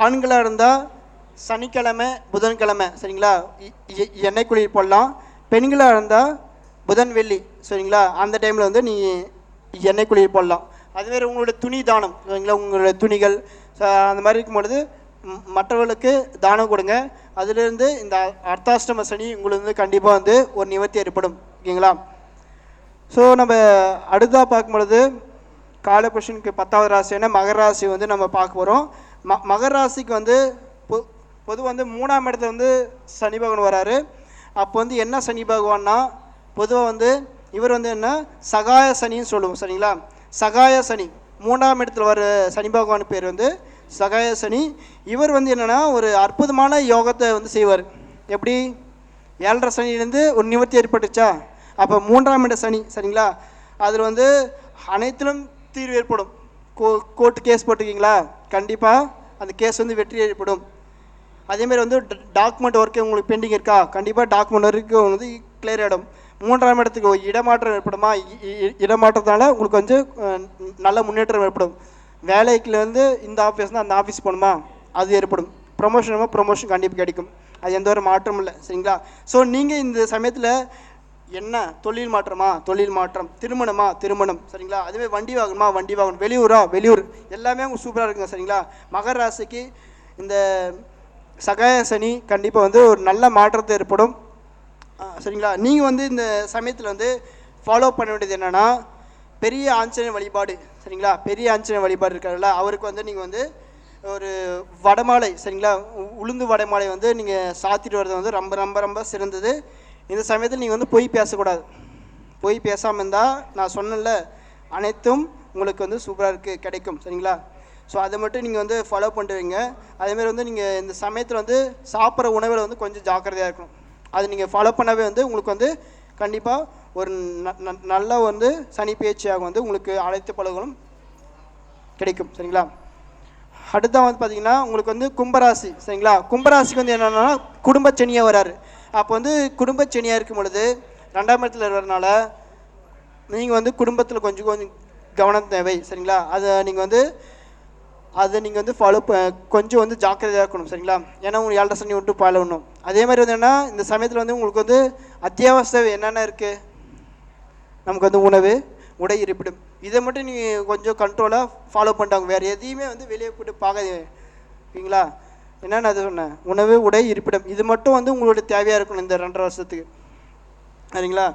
ஆண்களாக இருந்தால் சனிக்கிழமை புதன்கிழமை சரிங்களா எண்ணெய் குளியல் போடலாம். பெண்களாக இருந்தால் புதன் வெள்ளி சரிங்களா, அந்த டைமில் வந்து நீ எண்ணெய் குளியல் போடலாம். அதுமாரி உங்களோட துணி தானம் சரிங்களா, உங்களோட துணிகள் அந்த மாதிரி இருக்கும்பொழுது மற்றவர்களுக்கு தானம் கொடுங்க. அதுலேருந்து இந்த அர்த்தாஷ்டம சனி உங்களுக்கு வந்து கண்டிப்பாக வந்து ஒரு நிவர்த்தி ஏற்படும். ஓகேங்களா. ஸோ நம்ம அடுத்ததாக பார்க்கும்பொழுது காலபுருஷனுக்கு 10வது ராசியான மகர ராசி வந்து நம்ம பார்க்க போகிறோம். மகர ராசிக்கு வந்து பொதுவாக வந்து 3ஆம் இடத்துல வந்து சனி பகவான் வராரு. அப்போ வந்து என்ன சனி பகவான்னா, பொதுவாக வந்து இவர் வந்து என்ன சகாய சனின்னு சொல்லுவோம் சரிங்களா. சகாய சனி 3ஆம் இடத்துல வர சனி பகவான் பேர் வந்து சகாய சனி. இவர் வந்து என்னென்னா ஒரு அற்புதமான யோகத்தை வந்து செய்வார். எப்படி 7.5 சனிலேருந்து ஒரு நிவர்த்தி ஏற்பட்டுச்சா, அப்போ 3ஆம் இட சனி சரிங்களா, அதில் வந்து அனைத்திலும் தீர்வு ஏற்படும். கோர்ட்டு கேஸ் போட்டிருக்கீங்களா, கண்டிப்பாக அந்த கேஸ் வந்து வெற்றி ஏற்படும். அதேமாதிரி வந்து டாக்குமெண்ட் ஒர்க்கு உங்களுக்கு பெண்டிங் இருக்கா, கண்டிப்பாக டாக்குமெண்ட் ஒர்க்கு வந்து கிளியர் ஆகிடும். 3ஆம் இடத்துக்கு இடமாற்றம் ஏற்படுமா, இடமாற்றத்தால் உங்களுக்கு வந்து நல்ல முன்னேற்றம் ஏற்படும். வேலைக்குலேருந்து இந்த ஆஃபீஸ்னால் அந்த ஆஃபீஸ் போகணுமா, அது ஏற்படும். ப்ரொமோஷன் கண்டிப்பாக கிடைக்கும். அது எந்த ஒரு மாற்றமும் இல்லை சரிங்களா. ஸோ நீங்கள் இந்த சமயத்தில் என்ன தொழில் மாற்றமா, தொழில் மாற்றம், திருமணமா, திருமணம் சரிங்களா. அதுவே வண்டி வாங்கணுமா, வண்டி வாங்கணும், வெளியூரா, வெளியூர், எல்லாமே அவங்க சூப்பராக இருக்குங்க சரிங்களா. மகர ராசிக்கு இந்த சகாய சனி கண்டிப்பாக வந்து ஒரு நல்ல மாற்றத்தை ஏற்படும் சரிங்களா. நீங்கள் வந்து இந்த சமயத்தில் வந்து ஃபாலோ பண்ண வேண்டியது என்னென்னா, பெரிய ஆஞ்சநேயர் வழிபாடு சரிங்களா. பெரிய ஆஞ்சநேயர் வழிபாடு இருக்காருல்ல, அவருக்கு வந்து நீங்கள் வந்து ஒரு வடமாலை சரிங்களா, உளுந்து வடமாலை வந்து நீங்கள் சாத்திட்டு வர்றது வந்து ரொம்ப ரொம்ப ரொம்ப சிறந்தது. இந்த சமயத்தில் நீங்கள் வந்து பொய் பேசக்கூடாது. பொய் பேசாமல் இருந்தால் நான் சொன்னல அனைத்தும் உங்களுக்கு வந்து சூப்பராக இருக்குது கிடைக்கும் சரிங்களா. ஸோ அதை மட்டும் நீங்கள் வந்து ஃபாலோ பண்ணிட்டு வைங்க. அதேமாதிரி வந்து நீங்கள் இந்த சமயத்தில் வந்து சாப்பிட்ற உணவில் வந்து கொஞ்சம் ஜாக்கிரதையாக இருக்கணும். அது நீங்கள் ஃபாலோ பண்ணவே வந்து உங்களுக்கு வந்து கண்டிப்பாக ஒரு நல்ல வந்து சனி பேச்சியாக வந்து உங்களுக்கு அனைத்து பலன்களும் கிடைக்கும் சரிங்களா. அடுத்த வந்து பார்த்திங்கன்னா உங்களுக்கு வந்து கும்பராசி சரிங்களா. கும்பராசிக்கு வந்து என்னென்னா குடும்பச்சனியாக வராரு. அப்போ வந்து குடும்பச்சனியாக இருக்கும் பொழுது 2ஆம் இடத்துல இருக்கிறதுனால நீங்கள் வந்து குடும்பத்தில் கொஞ்சம் கவனம் தேவை சரிங்களா. அதை நீங்கள் வந்து ஃபாலோ கொஞ்சம் வந்து ஜாக்கிரதையாக இருக்கணும் சரிங்களா. ஏன்னா உங்களுக்கு 7.5 சனி விட்டு பாலணும். அதே மாதிரி வந்து என்னென்னா இந்த சமயத்தில் வந்து உங்களுக்கு வந்து அத்தியாவசியம் என்னென்ன இருக்குது, நமக்கு வந்து உணவு, உடை, இருப்பிடம், இதை மட்டும் நீங்கள் கொஞ்சம் கண்ட்ரோலாக ஃபாலோ பண்ணிட்டாங்க. வேறு எதையுமே வந்து வெளியே போட்டு பார்க்காது ஓகேங்களா. என்னென்ன அது சொன்னேன், உணவு, உடை, இருப்பிடம், இது மட்டும் வந்து உங்களோட தேவையாக இருக்கணும் இந்த 2.5 வருஷத்துக்கு சரிங்களா.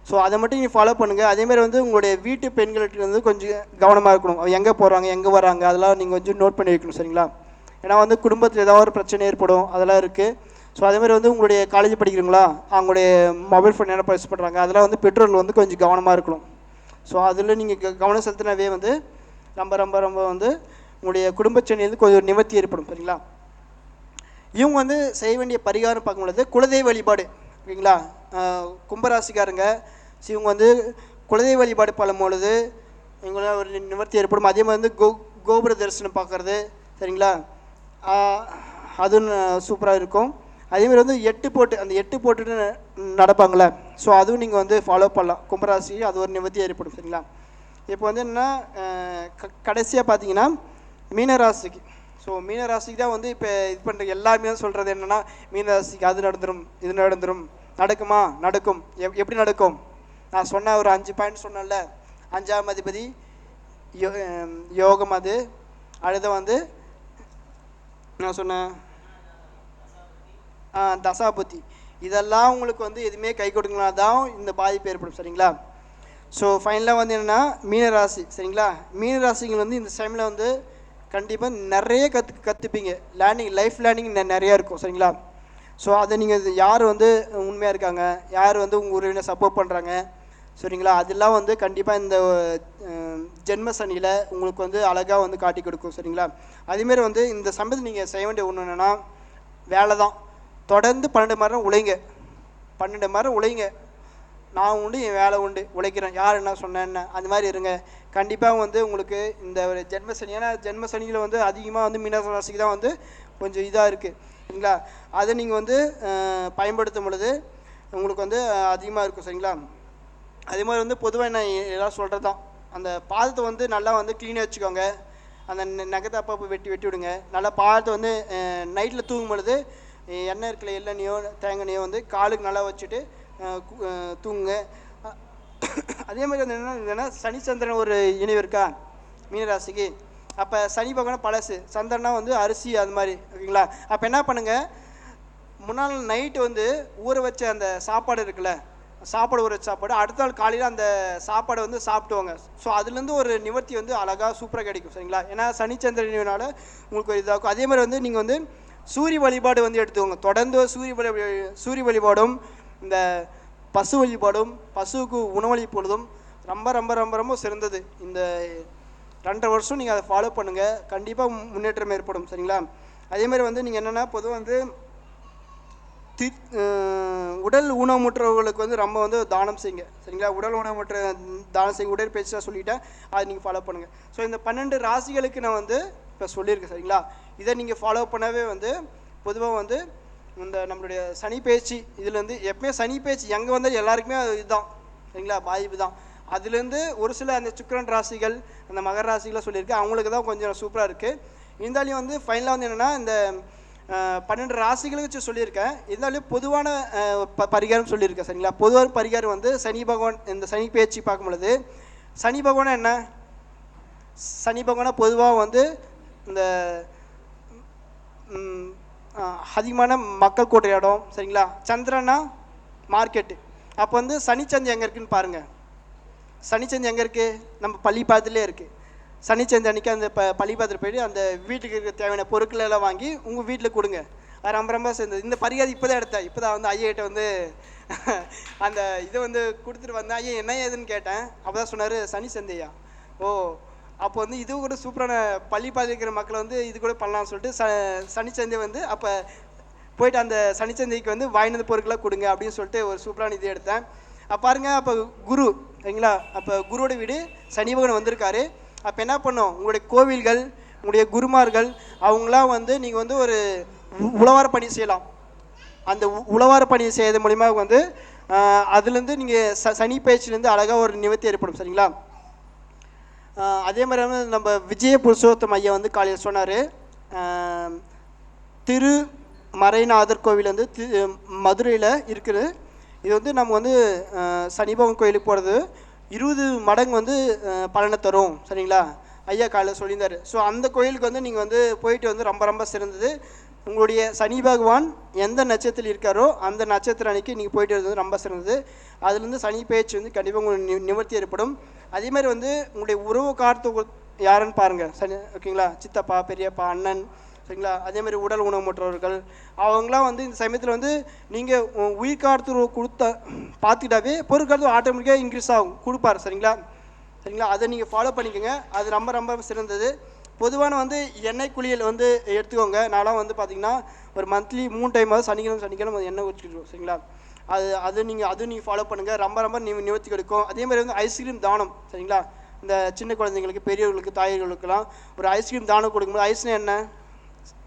ஸோ அதை மட்டும் நீங்கள் ஃபாலோ பண்ணுங்கள். அதேமாதிரி வந்து உங்களுடைய வீட்டு பெண்களுக்கு வந்து கொஞ்சம் கவனமாக இருக்கணும். எங்கே போகிறாங்க, எங்கே வராங்க, அதெல்லாம் நீங்கள் கொஞ்சம் நோட் பண்ணி வைக்கணும் சரிங்களா. ஏன்னா வந்து குடும்பத்தில் ஏதாவது ஒரு பிரச்சனை ஏற்படும், அதெல்லாம் இருக்குது. ஸோ அதேமாதிரி வந்து உங்களுடைய காலேஜ் படிக்கிறீங்களா, அவங்களுடைய மொபைல் ஃபோன் என்ன யூஸ் பண்ணுறாங்க, அதெல்லாம் வந்து பெற்றோர்கள் வந்து கொஞ்சம் கவனமாக இருக்கணும். ஸோ அதில் நீங்கள் கவனம் செலுத்தினாவே வந்து ரொம்ப ரொம்ப ரொம்ப வந்து உங்களுடைய குடும்பச்சனிலேருந்து கொஞ்சம் நிவர்த்தி ஏற்படும் சரிங்களா. இவங்க வந்து செய்ய வேண்டிய பரிகாரம் பார்க்கும்பொழுது குலதெய்வ வழிபாடு ஓகேங்களா. கும்பராசிக்காரங்க இவங்க வந்து குலதெய்வ வழிபாடு பண்ணும்பொழுது இவங்களாம் ஒரு நிவர்த்தி ஏற்படும். அதே மாதிரி வந்து கோபுர தரிசனம் பார்க்குறது சரிங்களா, அதுவும் சூப்பராக இருக்கும். அதேமாதிரி வந்து 8 போட்டு அந்த 8 போட்டுட்டு நடப்பாங்களே, ஸோ அதுவும் நீங்கள் வந்து ஃபாலோ பண்ணலாம். கும்பராசி அது ஒரு நிவர்த்தி ஏற்படும் சரிங்களா. இப்போ வந்து என்னென்னா கடைசியாக பார்த்தீங்கன்னா மீனராசிக்கு. ஸோ மீனராசிக்கு தான் வந்து இப்போ இது பண்ணுற எல்லாருமே சொல்கிறது என்னென்னா, மீனராசிக்கு அது நடந்துடும், இது நடந்துடும், நடக்குமா, நடக்கும், எப்படி நடக்கும். நான் சொன்ன ஒரு 5 பாயிண்ட் சொன்னேன்ல, 5ஆம் அதிபதி யோகம், அது அடுத்த வந்து நான் சொன்னேன் தசாபுத்தி, இதெல்லாம் உங்களுக்கு வந்து எதுவுமே கை கொடுக்கலனா தான் இந்த பாதிப்பு ஏற்படும் சரிங்களா. ஸோ ஃபைனலாக வந்து என்னென்னா மீனராசி சரிங்களா. மீனராசிகள் வந்து இந்த டைமில் வந்து கண்டிப்பாக நிறைய கற்றுப்பீங்க. லைஃப் லேர்னிங் நிறையா இருக்கும் சரிங்களா. ஸோ அதை நீங்கள் யார் வந்து உண்மையாக இருக்காங்க, யார் வந்து உங்கள் உறவினை சப்போர்ட் பண்ணுறாங்க சரிங்களா, அதெல்லாம் வந்து கண்டிப்பாக இந்த ஜென்ம சனியில் உங்களுக்கு வந்து அழகாக வந்து காட்டி கொடுக்கும் சரிங்களா. அதேமாரி வந்து இந்த சமயத்தில் நீங்கள் செய்ய வேண்டிய ஒன்று என்னென்னா வேலை தான். தொடர்ந்து 12 மணி நேரம் உழைங்க, 12 மணி நேரம் உழைங்க. நான் உண்டு, என் வேலை உண்டு, உழைக்கிறேன், யார் என்ன சொன்னேன் என்ன, அந்த மாதிரி இருங்க. கண்டிப்பாக வந்து உங்களுக்கு இந்த ஒரு ஜென்மசனி, ஏன்னா ஜென்மசனியில் வந்து அதிகமாக வந்து மீன ராசிக்கு தான் வந்து கொஞ்சம் இதாக இருக்குது சரிங்களா. அதை நீங்கள் வந்து பயன்படுத்தும் பொழுது உங்களுக்கு வந்து அதிகமாக இருக்கும் சரிங்களா. அதே மாதிரி வந்து பொதுவாக நான் எல்லாம் சொல்கிறது தான், அந்த பாதத்தை வந்து நல்லா வந்து க்ளீனாக வச்சுக்கோங்க. அந்த நகத்தை அப்பப்போ வெட்டி விடுங்க. நல்லா பாதத்தை வந்து நைட்டில் தூங்கும் பொழுது எண்ணெய் இருக்கல எண்ணெயோ தேங்காயோ வந்து காலுக்கு நல்லா வச்சுட்டு தூங்குங்க. அதே மாதிரி வந்து என்னென்னா சனிச்சந்திரன் ஒரு இணைவு இருக்கா மீனராசிக்கு. அப்போ சனி பகவான் பழசு, சந்திரனா வந்து அரிசி அது மாதிரி ஓகேங்களா. அப்போ என்ன பண்ணுங்கள், முன்னாள் நைட்டு வந்து ஊற வச்ச அந்த சாப்பாடு இருக்குல்ல, சாப்பாடு ஊற வச்ச சாப்பாடு அடுத்த நாள் காலையில் அந்த சாப்பாடை வந்து சாப்பிட்டுவாங்க. ஸோ அதுலேருந்து ஒரு நிவர்த்தி வந்து அழகாக சூப்பராக கிடைக்கும் சரிங்களா. ஏன்னா சனிச்சந்திரனால உங்களுக்கு ஒரு இதாகும். அதே மாதிரி வந்து நீங்கள் வந்து சூரிய வழிபாடு வந்து எடுத்துக்கோங்க. தொடர்ந்து சூரிய வழிபாடும் இந்த பசு வழிபாடும் பசுவுக்கு உணவளிப்பொழுதும் ரொம்ப ரொம்ப ரொம்ப ரொம்ப சிறந்தது. இந்த 2.5 வருஷம் நீங்கள் அதை ஃபாலோ பண்ணுங்கள், கண்டிப்பாக முன்னேற்றம் ஏற்படும் சரிங்களா. அதே மாதிரி வந்து நீங்கள் என்னென்னா பொதுவாக வந்து உடல் ஊனமுற்றவர்களுக்கு வந்து ரொம்ப வந்து தானம் செய்யுங்க சரிங்களா. உடல் ஊனமுற்ற தானம் செய்யுங்க, உடற்பயிற்சியாக சொல்லிவிட்டேன், அதை நீங்கள் ஃபாலோ பண்ணுங்கள். ஸோ இந்த 12 ராசிகளுக்கு நான் வந்து இப்போ சொல்லியிருக்கேன் சரிங்களா. இதை நீங்கள் ஃபாலோ பண்ணவே வந்து பொதுவாக வந்து இந்த நம்மளுடைய சனி பேச்சு இதுலேருந்து எப்பவுமே சனி பேச்சு எங்கே வந்தால் எல்லாருக்குமே இதுதான் சரிங்களா, பாதிப்பு தான். அதுலேருந்து ஒரு சில அந்த சுக்கிரன் ராசிகள் அந்த மகர ராசிகளாக சொல்லியிருக்கேன், அவங்களுக்கு தான் கொஞ்சம் சூப்பராக இருக்குது. இருந்தாலும் வந்து ஃபைனலாக வந்து என்னென்னா இந்த 12 ராசிகளுக்கு வச்சு சொல்லியிருக்கேன். இருந்தாலும் பொதுவான பரிகாரம் சொல்லியிருக்கேன் சரிங்களா. பொதுவான பரிகாரம் வந்து சனி பகவான் இந்த சனி பேச்சு பார்க்கும் பொழுது சனி பகவானா என்ன, சனி பகவானா பொதுவாக வந்து இந்த அதிகமான மக்கள் கூட்ட இடம் சரிங்களா. சந்திரனா மார்க்கெட்டு. அப்போ வந்து சனிச்சந்தை எங்கே இருக்குதுன்னு பாருங்கள். சனிச்சந்தை எங்கே இருக்குது, நம்ம பள்ளிப்பாதத்துலேயே இருக்குது. சனிச்சந்தை அன்றைக்கி அந்த பள்ளிப்பாதத்தில் போய்ட்டு அந்த வீட்டுக்கு இருக்க தேவையான பொருட்கள் எல்லாம் வாங்கி உங்கள் வீட்டில் கொடுங்க. அது ரொம்ப ரொம்ப சேர்ந்தது. இந்த பரிகாரம் இப்போ தான் எடுத்தேன். இப்போ தான் வந்து ஐயாட்ட வந்து அந்த இதை வந்து கொடுத்துட்டு வந்தேன். ஐயா என்ன ஏதுன்னு கேட்டேன். அப்போ தான் சொன்னார் சனி சந்தையா. ஓ அப்போ வந்து இது கூட சூப்பரான பள்ளிப்பாதை இருக்கிற மக்களை வந்து இது கூட பண்ணலாம்னு சொல்லிட்டு சனிச்சந்தை வந்து அப்போ போயிட்டு அந்த சனிச்சந்தைக்கு வந்து வாங்கினது பொருட்களாக கொடுங்க அப்படின்னு சொல்லிட்டு ஒரு சூப்பரான இது எடுத்தேன். அப்போ பாருங்கள், அப்போ குரு சரிங்களா. அப்போ குருவோட வீடு சனி பகவான் வந்திருக்காரு. அப்போ என்ன பண்ணோம், உங்களுடைய கோவில்கள் உங்களுடைய குருமார்கள் அவங்களாம் வந்து நீங்கள் வந்து ஒரு உழவார பணி செய்யலாம். அந்த உழவார பணி செய்யறது மூலிமா வந்து அதுலேருந்து நீங்கள் சனி பயிற்சியிலேருந்து அழகாக ஒரு நிவர்த்தி ஏற்படும் சரிங்களா. அதே மாதிரி வந்து நம்ம விஜய புருஷோத்தம் ஐயா வந்து காலையில் சொன்னார், திருமறைநாதர் கோவில் வந்து மதுரையில் இருக்குது. இது வந்து நம்ம வந்து சனிபவன் கோயிலுக்கு போகிறது 20 மடங்கு வந்து பலனை தரும் சரிங்களா. ஐயா காலையில் சொல்லியிருந்தார். ஸோ அந்த கோயிலுக்கு வந்து நீங்கள் வந்து போயிட்டு வந்து ரொம்ப ரொம்ப சிறந்தது. உங்களுடைய சனி பகவான் எந்த நட்சத்திரத்தில் இருக்காரோ அந்த நட்சத்திரம் அன்றைக்கி நீங்கள் போயிட்டு வருது ரொம்ப சிறந்தது. அதுலேருந்து சனி பயிற்சி வந்து கண்டிப்பாக உங்களுக்கு நிவர்த்தி ஏற்படும். அதேமாதிரி வந்து உங்களுடைய உறவு காத்து யாருன்னு பாருங்கள் சனி ஓகேங்களா. சித்தப்பா பெரியப்பா அண்ணன் சரிங்களா. அதேமாதிரி உடல் ஊனமுற்றவர்கள் அவங்களாம் வந்து இந்த சமயத்தில் வந்து நீங்கள் உயிர் காத்து கொடுத்த பார்த்துக்கிட்டாவே பொருட்காத்து ஆட்டோமேட்டிக்காக இன்க்ரீஸ் ஆகும் கொடுப்பார் சரிங்களா. அதை நீங்கள் ஃபாலோ பண்ணிக்கோங்க, அது ரொம்ப ரொம்ப சிறந்தது. பொதுவான வந்து எண்ணெய் குளியல் வந்து எடுத்துக்கோங்க. நான்லாம் வந்து பார்த்திங்கன்னா ஒரு மந்த்லி 3 டைமாவது சனிக்கிழமை எண்ணெய் வச்சுக்கிடுவோம் சரிங்களா. அது நீங்கள் ஃபாலோ பண்ணுங்கள், ரொம்ப ரொம்ப நிவர்த்தி கிடைக்கும். அதேமாதிரி வந்து ஐஸ்கிரீம் தானம் சரிங்களா. இந்த சின்ன குழந்தைங்களுக்கு பெரியவர்களுக்கு தாய்களுக்கெல்லாம் ஒரு ஐஸ்கிரீம் தானம் கொடுக்கும்போது ஐஸ்னா என்ன,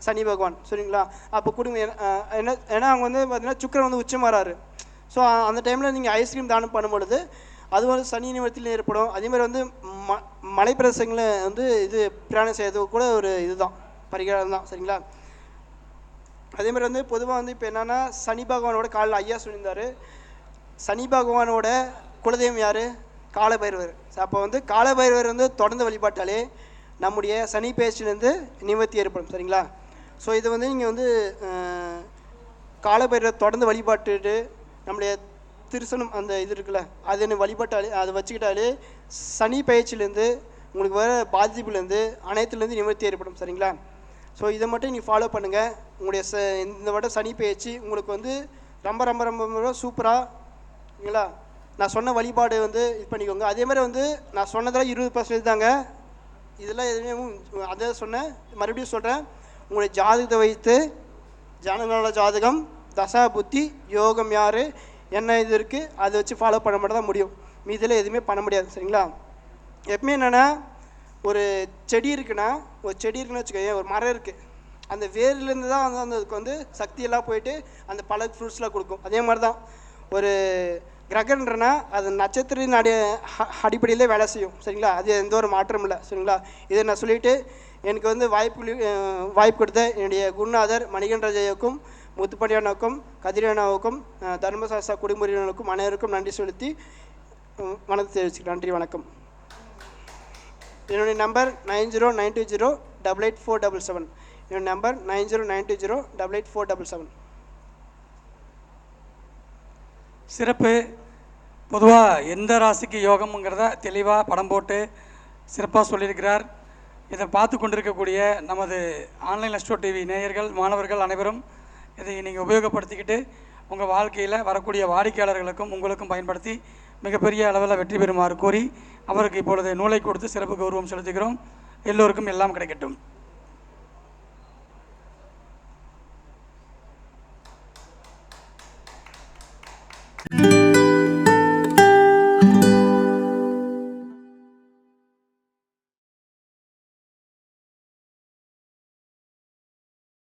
சனி பகவான் சரிங்களா. அப்போ கொடுங்க. ஏன்னா அவங்க வந்து பார்த்திங்கன்னா சுக்கிரன் வந்து உச்சம் வராரு. ஸோ அந்த டைமில் நீங்கள் ஐஸ்கிரீம் தானம் பண்ணும்பொழுது அது வந்து சனி நிவர்த்தியில் ஏற்படும். அதேமாதிரி வந்து மலை பிரதேசங்களை வந்து இது பிரயாணம் செய்யறது கூட ஒரு இதுதான் பரிகாரம் தான் சரிங்களா. அதேமாதிரி வந்து பொதுவாக வந்து இப்போ என்னென்னா சனி பகவானோட காலில் ஐயா சொல்லியிருந்தார், சனி பகவானோட குலதெய்வம் யார், காலபைரவர். அப்போ வந்து காலபைரவர் வந்து தொடர்ந்து வழிபாட்டாலே நம்முடைய சனி பேச்சிலேருந்து நிவர்த்தி ஏற்படும் சரிங்களா. ஸோ இது வந்து நீங்கள் வந்து காலபைரவர் தொடர்ந்து வழிபாட்டுட்டு நம்முடைய திருசனம் அந்த இது இருக்குல்ல அது வழிபட்டாலே அதை வச்சுக்கிட்டாலே சனி பயிற்சியிலேருந்து உங்களுக்கு வர பாதிப்புலேருந்து அனைத்துலேருந்து நிவர்த்தி ஏற்படும் சரிங்களா. ஸோ இதை மட்டும் நீங்கள் ஃபாலோ பண்ணுங்கள். உங்களுடைய இந்த வட்டம் சனி பயிற்சி உங்களுக்கு வந்து ரொம்ப ரொம்ப ரொம்ப ரொம்ப சூப்பராக நான் சொன்ன வழிபாடு வந்து இது பண்ணிக்கோங்க. அதேமாதிரி வந்து நான் சொன்னதெல்லாம் 20% தாங்க. இதெல்லாம் எதுவுமே அதை சொன்னேன், மறுபடியும் சொல்கிறேன். உங்களுடைய ஜாதகத்தை வைத்து ஜனங்களோட ஜாதகம் தசா புத்தி யோகம் யார் என்ன இது இருக்குது அதை வச்சு ஃபாலோ பண்ண மட்டும் தான் முடியும். மீதில் எதுவுமே பண்ண முடியாது சரிங்களா. எப்பவுமே என்னென்னா ஒரு செடி இருக்குன்னா வச்சுக்கோங்க, ஒரு மரம் இருக்குது, அந்த வேர்லேருந்து தான் வந்து அதுக்கு வந்து சக்தியெல்லாம் போயிட்டு அந்த பல ஃப்ரூட்ஸ்லாம் கொடுக்கும். அதே மாதிரி தான் ஒரு கிரகன்றனா அது நட்சத்திரின் அடிப்படையிலே வேலை செய்யும். சரிங்களா? அது எந்த ஒரு மாற்றம் இல்லை. சரிங்களா? இதை நான் சொல்லிவிட்டு எனக்கு வந்து வாய்ப்பு கொடுத்த என்னுடைய குருநாதர் மணிகண்டராஜாவுக்கும் முத்துப்படியானுக்கும் கதிரனாவுக்கும் தர்மசாஸ்திரா குடிமுறையினருக்கும் அனைவருக்கும் நன்றி செலுத்தி வணக்கம் தெரிவிச்சுக்கிறேன். நன்றி, வணக்கம். என்னுடைய நம்பர் 9092088477. என்னுடைய நம்பர் 9092088477. சிறப்பு. பொதுவாக எந்த ராசிக்கு யோகம்ங்கிறத தெளிவாக படம் போட்டு சிறப்பாக சொல்லியிருக்கிறார். இதை பார்த்து கொண்டிருக்கக்கூடிய நமது ஆன்லைன் அஸ்ட்ரோ டிவி நேயர்கள், மாணவர்கள் அனைவரும் இதை நீங்கள் உபயோகப்படுத்திக்கிட்டு உங்கள் வாழ்க்கையில் வரக்கூடிய வாடிக்கையாளர்களுக்கும் உங்களுக்கும் பயன்படுத்தி மிகப்பெரிய அளவில் வெற்றி பெறுமாறு கோரி அவருக்கு இப்பொழுது நூலை கொடுத்து சிறப்பு கௌரவம் செலுத்துகிறோம். எல்லோருக்கும் எல்லாம் கிடைக்கட்டும்.